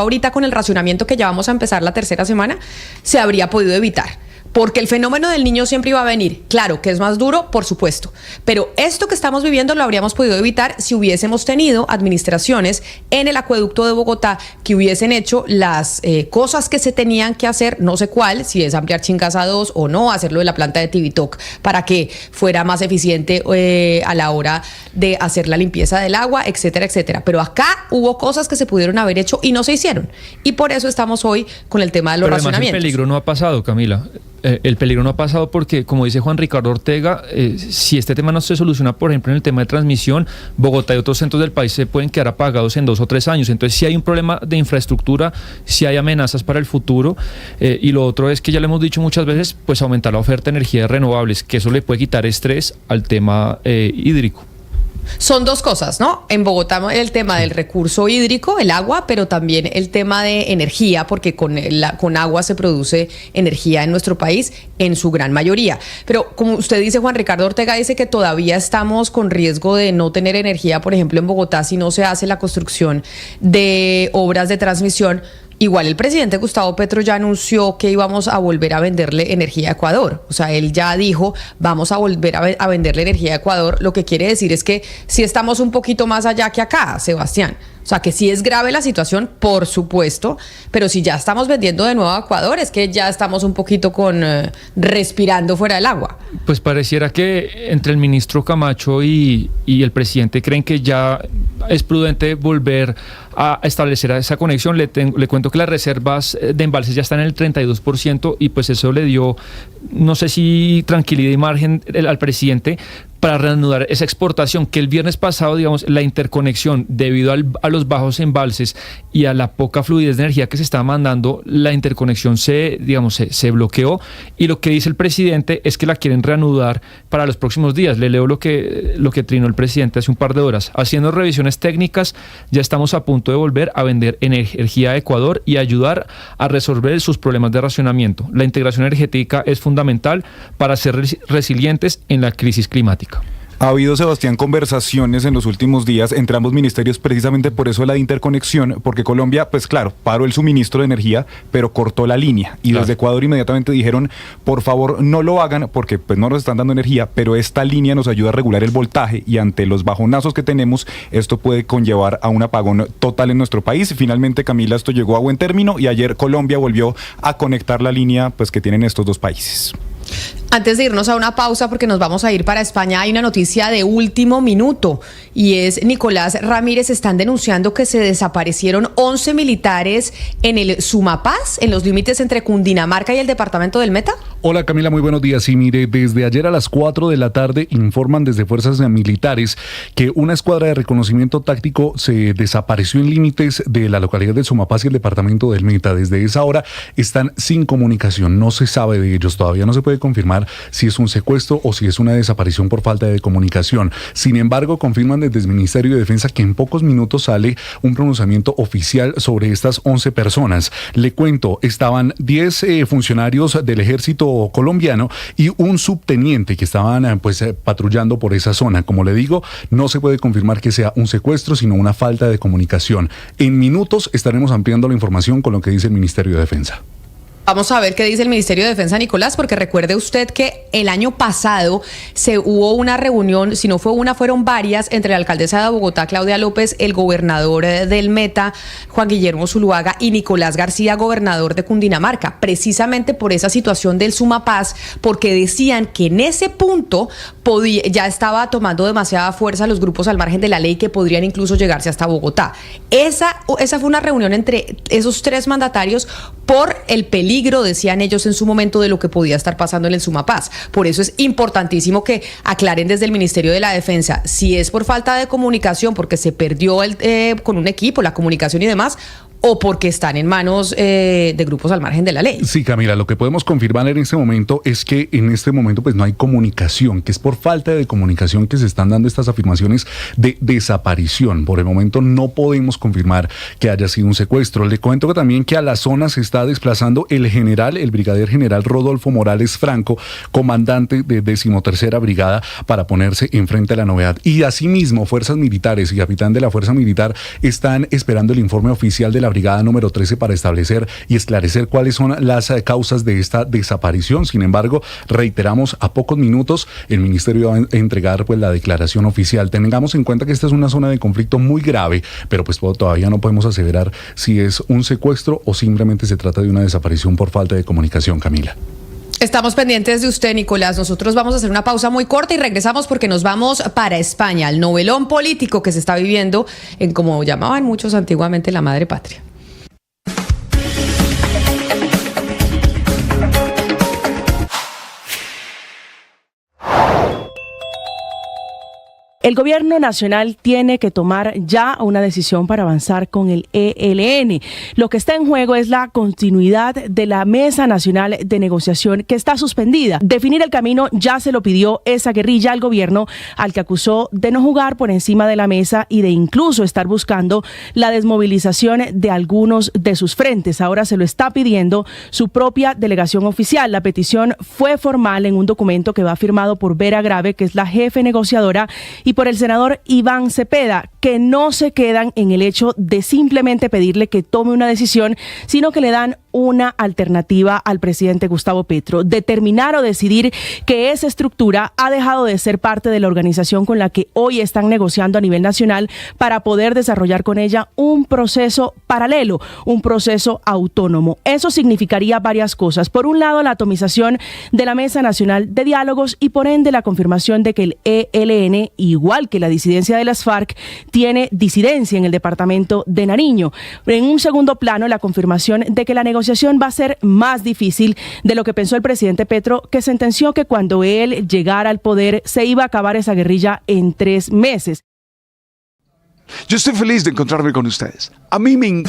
ahorita con el racionamiento que ya vamos a empezar la 3ª semana, se habría podido evitar. porque el fenómeno del Niño siempre iba a venir. Claro que es más duro, por supuesto, pero esto que estamos viviendo lo habríamos podido evitar si hubiésemos tenido administraciones en el acueducto de Bogotá que hubiesen hecho las cosas que se tenían que hacer, no sé cuál, si es ampliar Chingaza 2 o no, hacerlo de la planta de Tibitoc para que fuera más eficiente a la hora de hacer la limpieza del agua, etcétera, etcétera. Pero acá hubo cosas que se pudieron haber hecho y no se hicieron. Y por eso estamos hoy con el tema de los racionamientos. El peligro no ha pasado, Camila. El peligro no ha pasado porque, como dice Juan Ricardo Ortega, si este tema no se soluciona, por ejemplo, en el tema de transmisión, Bogotá y otros centros del país se pueden quedar apagados en 2 o 3 años. Entonces, si hay un problema de infraestructura, si hay amenazas para el futuro, y lo otro es que ya le hemos dicho muchas veces, pues aumentar la oferta de energías renovables, que eso le puede quitar estrés al tema hídrico. Son 2 cosas, ¿no? En Bogotá el tema del recurso hídrico, el agua, pero también el tema de energía, porque con agua se produce energía en nuestro país en su gran mayoría. Pero como usted dice, Juan Ricardo Ortega dice que todavía estamos con riesgo de no tener energía, por ejemplo, en Bogotá, si no se hace la construcción de obras de transmisión. Igual el presidente Gustavo Petro ya anunció que íbamos a volver a venderle energía a Ecuador. O sea, él ya dijo, vamos a volver a venderle energía a Ecuador. Lo que quiere decir es que sí estamos un poquito más allá que acá, Sebastián. O sea, que sí es grave la situación, por supuesto, pero si ya estamos vendiendo de nuevo a Ecuador, es que ya estamos un poquito respirando fuera del agua. Pues pareciera que entre el ministro Camacho y el presidente creen que ya es prudente volver a establecer esa conexión. Le cuento que las reservas de embalses ya están en el 32% y pues eso le dio, no sé si tranquilidad y margen al presidente para reanudar esa exportación, que el viernes pasado, digamos, la interconexión debido a los bajos embalses y a la poca fluidez de energía que se estaba mandando, la interconexión se bloqueó, y lo que dice el presidente es que la quieren reanudar para los próximos días. Le leo lo que trinó el presidente hace un par de horas. Haciendo revisiones técnicas, ya estamos a punto de volver a vender energía a Ecuador y ayudar a resolver sus problemas de racionamiento. La integración energética es fundamental para ser resilientes en la crisis climática. Ha habido, Sebastián, conversaciones en los últimos días entre ambos ministerios precisamente por eso de la interconexión, porque Colombia, pues claro, paró el suministro de energía, pero cortó la línea. Y desde Ecuador inmediatamente dijeron, por favor, no lo hagan porque pues no nos están dando energía, pero esta línea nos ayuda a regular el voltaje y ante los bajonazos que tenemos, esto puede conllevar a un apagón total en nuestro país. Finalmente, Camila, esto llegó a buen término y ayer Colombia volvió a conectar la línea pues que tienen estos 2 países. Antes de irnos a una pausa, porque nos vamos a ir para España, hay una noticia de último minuto y es Nicolás Ramírez. Están denunciando que se desaparecieron 11 militares en el Sumapaz, en los límites entre Cundinamarca y el departamento del Meta. Hola Camila, muy buenos días. Sí, mire, desde ayer a las 4 de la tarde informan desde fuerzas militares que una escuadra de reconocimiento táctico se desapareció en límites de la localidad del Sumapaz y el departamento del Meta. Desde esa hora están sin comunicación, no se sabe de ellos, todavía no se puede confirmar si es un secuestro o si es una desaparición por falta de comunicación. Sin embargo, confirman desde el Ministerio de Defensa que en pocos minutos sale un pronunciamiento oficial sobre estas 11 personas. Le cuento, estaban 10 funcionarios del ejército colombiano y un subteniente que estaban patrullando por esa zona. Como le digo, no se puede confirmar que sea un secuestro, sino una falta de comunicación. En minutos estaremos ampliando la información con lo que dice el Ministerio de Defensa. Vamos a ver qué dice el Ministerio de Defensa, Nicolás, porque recuerde usted que el año pasado hubo una reunión, si no fue una, fueron varias, entre la alcaldesa de Bogotá, Claudia López, el gobernador del Meta, Juan Guillermo Zuluaga, y Nicolás García, gobernador de Cundinamarca, precisamente por esa situación del Sumapaz, porque decían que en ese punto ya estaba tomando demasiada fuerza los grupos al margen de la ley que podrían incluso llegarse hasta Bogotá. Esa fue una reunión entre esos 3 mandatarios por el peligro, decían ellos en su momento, de lo que podía estar pasando en el Sumapaz. Por eso es importantísimo que aclaren desde el Ministerio de la Defensa si es por falta de comunicación, porque se perdió con un equipo, la comunicación y demás, o porque están en manos de grupos al margen de la ley. Sí, Camila, lo que podemos confirmar en este momento es que en este momento pues no hay comunicación, que es por falta de comunicación que se están dando estas afirmaciones de desaparición. Por el momento no podemos confirmar que haya sido un secuestro. Le cuento que también que a la zona se está desplazando el brigadier general Rodolfo Morales Franco, comandante de 13ª Brigada, para ponerse enfrente a la novedad. Y asimismo, fuerzas militares y capitán de la Fuerza Militar están esperando el informe oficial de la la brigada número 13 para establecer y esclarecer cuáles son las causas de esta desaparición. Sin embargo, reiteramos, a pocos minutos el ministerio va a entregar pues la declaración oficial. Tengamos en cuenta que esta es una zona de conflicto muy grave, pero pues todavía no podemos aseverar si es un secuestro o simplemente se trata de una desaparición por falta de comunicación, Camila. Estamos pendientes de usted, Nicolás. Nosotros vamos a hacer una pausa muy corta y regresamos porque nos vamos para España, el novelón político que se está viviendo en, como llamaban muchos antiguamente, la madre patria. El gobierno nacional tiene que tomar ya una decisión para avanzar con el ELN. Lo que está en juego es la continuidad de la Mesa Nacional de Negociación que está suspendida. Definir el camino ya se lo pidió esa guerrilla al gobierno, al que acusó de no jugar por encima de la mesa y de incluso estar buscando la desmovilización de algunos de sus frentes. Ahora se lo está pidiendo su propia delegación oficial. La petición fue formal en un documento que va firmado por Vera Grave, que es la jefe negociadora, y por el senador Iván Cepeda, que no se quedan en el hecho de simplemente pedirle que tome una decisión, sino que le dan una alternativa al presidente Gustavo Petro: determinar o decidir que esa estructura ha dejado de ser parte de la organización con la que hoy están negociando a nivel nacional para poder desarrollar con ella un proceso paralelo, un proceso autónomo. Eso significaría varias cosas. Por un lado, la atomización de la Mesa Nacional de Diálogos y por ende la confirmación de que el ELN, igual que la disidencia de las FARC, tiene disidencia en el departamento de Nariño. En un segundo plano, la confirmación de que la negociación va a ser más difícil de lo que pensó el presidente Petro, que sentenció que cuando él llegara al poder se iba a acabar esa guerrilla en 3 meses. Yo estoy feliz de encontrarme con ustedes. A mí me...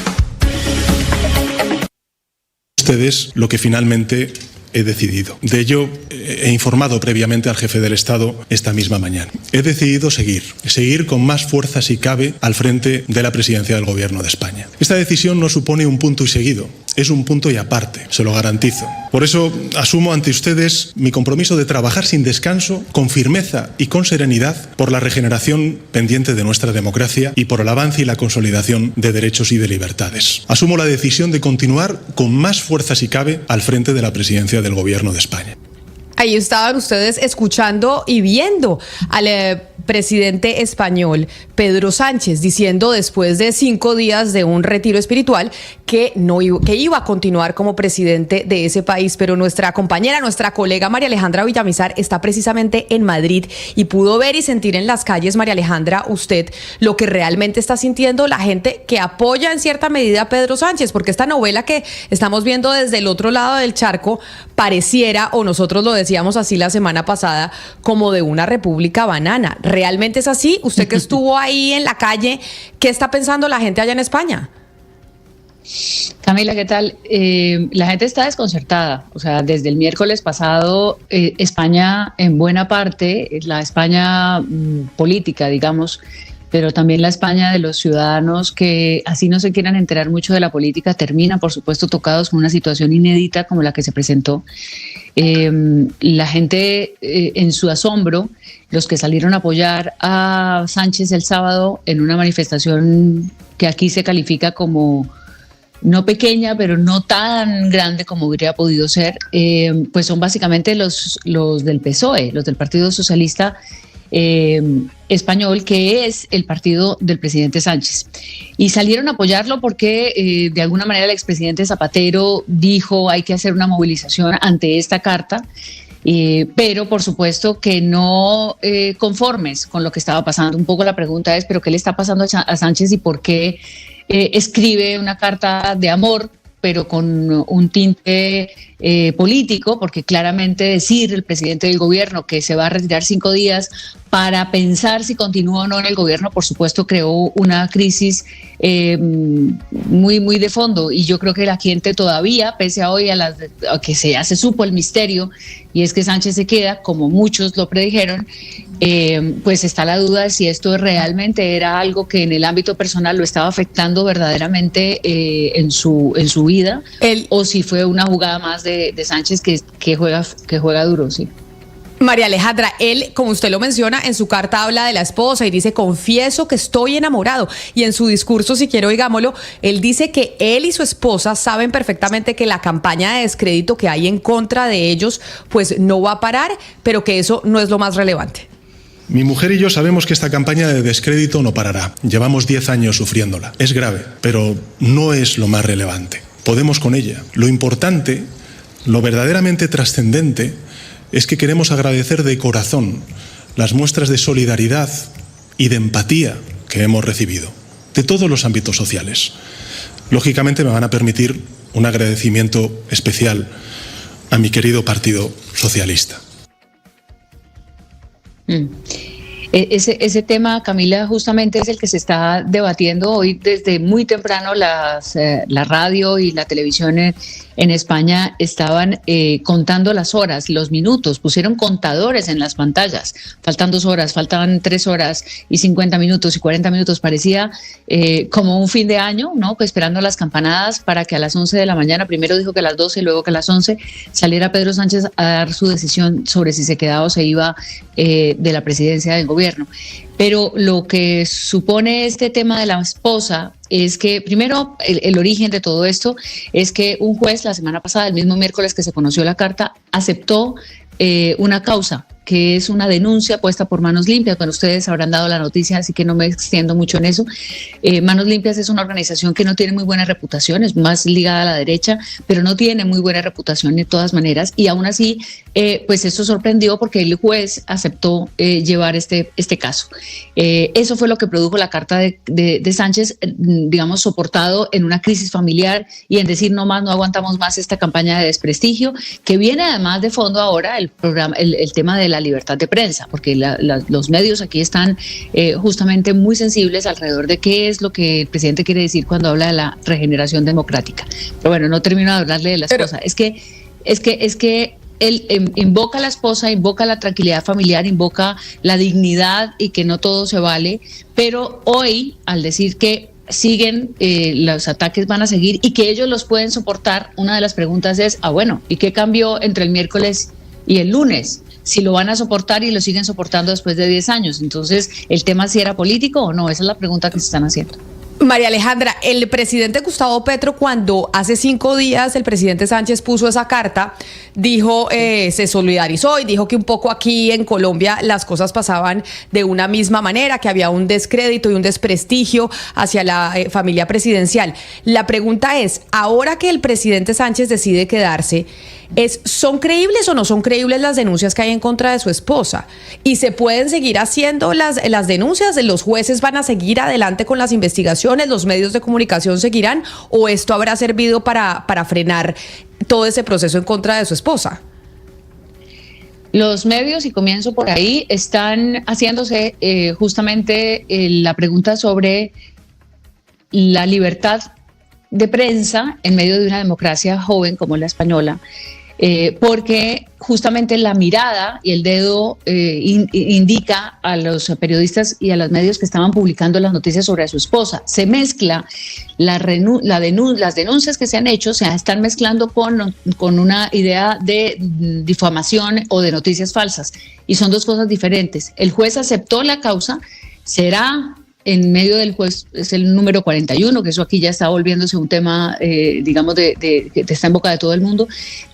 Ustedes lo que finalmente he decidido. De ello he informado previamente al jefe del Estado esta misma mañana. He decidido seguir con más fuerza si cabe al frente de la presidencia del Gobierno de España. Esta decisión no supone un punto y seguido, es un punto y aparte, se lo garantizo. Por eso asumo ante ustedes mi compromiso de trabajar sin descanso, con firmeza y con serenidad por la regeneración pendiente de nuestra democracia y por el avance y la consolidación de derechos y de libertades. Asumo la decisión de continuar con más fuerza si cabe al frente de la presidencia del Gobierno de España. Ahí estaban ustedes escuchando y viendo al presidente español Pedro Sánchez diciendo, después de 5 días de un retiro espiritual, que iba a continuar como presidente de ese país. Pero nuestra compañera, nuestra colega María Alejandra Villamizar está precisamente en Madrid y pudo ver y sentir en las calles, María Alejandra, usted lo que realmente está sintiendo la gente que apoya en cierta medida a Pedro Sánchez, porque esta novela que estamos viendo desde el otro lado del charco pareciera, o nosotros lo decíamos así la semana pasada, como de una república banana. ¿Realmente es así? Usted que estuvo ahí en la calle, ¿qué está pensando la gente allá en España? Camila, ¿qué tal? La gente está desconcertada. O sea, desde el miércoles pasado, España, en buena parte, la España política, digamos, pero también la España de los ciudadanos que así no se quieran enterar mucho de la política, terminan, por supuesto, tocados con una situación inédita como la que se presentó. La gente en su asombro, los que salieron a apoyar a Sánchez el sábado en una manifestación que aquí se califica como no pequeña, pero no tan grande como hubiera podido ser, pues son básicamente los del PSOE, los del Partido Socialista Español, que es el partido del presidente Sánchez. Y salieron a apoyarlo porque de alguna manera el expresidente Zapatero dijo hay que hacer una movilización ante esta carta, pero por supuesto que no conformes con lo que estaba pasando. Un poco la pregunta es, ¿pero qué le está pasando a Sánchez y por qué escribe una carta de amor, pero con un tinte político? Porque claramente decir el presidente del gobierno que se va a retirar 5 días para pensar si continúa o no en el gobierno, por supuesto creó una crisis muy, muy de fondo. Y yo creo que la gente todavía, pese a hoy a que ya se supo el misterio, y es que Sánchez se queda, como muchos lo predijeron, pues está la duda de si esto realmente era algo que en el ámbito personal lo estaba afectando verdaderamente en su vida, o si fue una jugada más de Sánchez que juega duro, sí. María Alejandra, él, como usted lo menciona, en su carta habla de la esposa y dice, confieso que estoy enamorado. Y en su discurso, si quiero, oigámoslo, él dice que él y su esposa saben perfectamente que la campaña de descrédito que hay en contra de ellos, pues no va a parar, pero que eso no es lo más relevante. Mi mujer y yo sabemos que esta campaña de descrédito no parará. Llevamos 10 años sufriéndola. Es grave, pero no es lo más relevante. Podemos con ella. Lo importante, lo verdaderamente trascendente, es que queremos agradecer de corazón las muestras de solidaridad y de empatía que hemos recibido, de todos los ámbitos sociales. Lógicamente me van a permitir un agradecimiento especial a mi querido Partido Socialista. Ese tema, Camila, justamente es el que se está debatiendo hoy desde muy temprano. La radio y la televisión en España estaban contando las horas, los minutos, pusieron contadores en las pantallas. Faltan 2 horas, faltaban 3 horas y 50 minutos y 40 minutos. Parecía como un fin de año, ¿no? Esperando las campanadas para que a las 11 de la mañana, primero dijo que a las 12 y luego que a las 11, saliera Pedro Sánchez a dar su decisión sobre si se quedaba o se iba de la presidencia del gobierno. Pero lo que supone este tema de la esposa es que, primero, el origen de todo esto es que un juez la semana pasada, el mismo miércoles que se conoció la carta, aceptó una causa, que es una denuncia puesta por Manos Limpias. Bueno, ustedes habrán dado la noticia, así que no me extiendo mucho en eso. Manos Limpias es una organización que no tiene muy buena reputación, es más ligada a la derecha, pero no tiene muy buena reputación de todas maneras, y aún así, pues eso sorprendió porque el juez aceptó llevar este caso. Eso fue lo que produjo la carta de Sánchez, digamos, soportado en una crisis familiar y en decir no aguantamos más esta campaña de desprestigio, que viene además de fondo ahora el tema de la libertad de prensa, porque los medios aquí están justamente muy sensibles alrededor de qué es lo que el presidente quiere decir cuando habla de la regeneración democrática. Pero bueno, no termino de hablarle de la esposa. Es que él invoca a la esposa, invoca la tranquilidad familiar, invoca la dignidad y que no todo se vale, pero hoy, al decir que siguen, los ataques van a seguir y que ellos los pueden soportar, una de las preguntas es, bueno, ¿y qué cambió entre el miércoles y el lunes? Si lo van a soportar y lo siguen soportando después de 10 años. Entonces, ¿el tema si era político o no? Esa es la pregunta que se están haciendo. María Alejandra, el presidente Gustavo Petro, cuando hace 5 días el presidente Sánchez puso esa carta, dijo, se solidarizó y dijo que un poco aquí en Colombia las cosas pasaban de una misma manera, que había un descrédito y un desprestigio hacia la familia presidencial. La pregunta es, ahora que el presidente Sánchez decide quedarse, ¿son creíbles o no son creíbles las denuncias que hay en contra de su esposa? ¿Y se pueden seguir haciendo las denuncias? ¿Los jueces van a seguir adelante con las investigaciones? ¿Los medios de comunicación seguirán? ¿O esto habrá servido para frenar todo ese proceso en contra de su esposa? Los medios, y comienzo por ahí, están haciéndose justamente la pregunta sobre la libertad de prensa en medio de una democracia joven como la española, porque justamente la mirada y el dedo indica a los periodistas y a los medios que estaban publicando las noticias sobre su esposa. Se mezcla las denuncias que se han hecho, se están mezclando con una idea de difamación o de noticias falsas, y son dos cosas diferentes. El juez aceptó la causa, será en medio del juez, es el número 41, que eso aquí ya está volviéndose un tema, digamos, que está en boca de todo el mundo,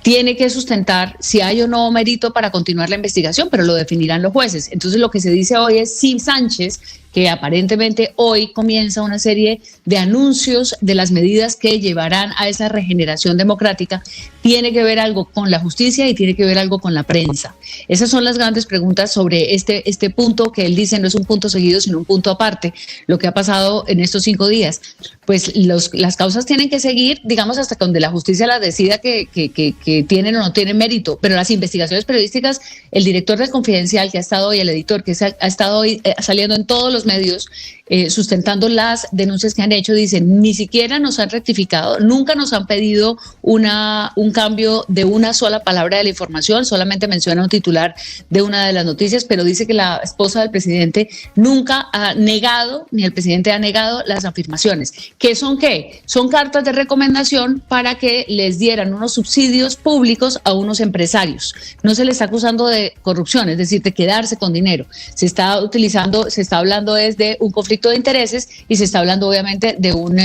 tiene que sustentar si hay o no mérito para continuar la investigación, pero lo definirán los jueces. Entonces lo que se dice hoy es si Sánchez, que aparentemente hoy comienza una serie de anuncios de las medidas que llevarán a esa regeneración democrática, tiene que ver algo con la justicia y tiene que ver algo con la prensa. Esas son las grandes preguntas sobre este punto que él dice no es un punto seguido, sino un punto aparte, lo que ha pasado en estos 5 días. Pues las causas tienen que seguir, digamos, hasta donde la justicia las decida que tienen o no tienen mérito, pero las investigaciones periodísticas, el director del Confidencial que ha estado hoy, el editor que ha estado hoy saliendo en todos los medios, sustentando las denuncias que han hecho, dicen, ni siquiera nos han rectificado, nunca nos han pedido un cambio de una sola palabra de la información, solamente menciona un titular de una de las noticias, pero dice que la esposa del presidente nunca ha negado, ni el presidente ha negado las afirmaciones. ¿Qué son qué? Son cartas de recomendación para que les dieran unos subsidios públicos a unos empresarios. No se les está acusando de corrupción, es decir, de quedarse con dinero. Se está hablando desde un conflicto de intereses y se está hablando obviamente de un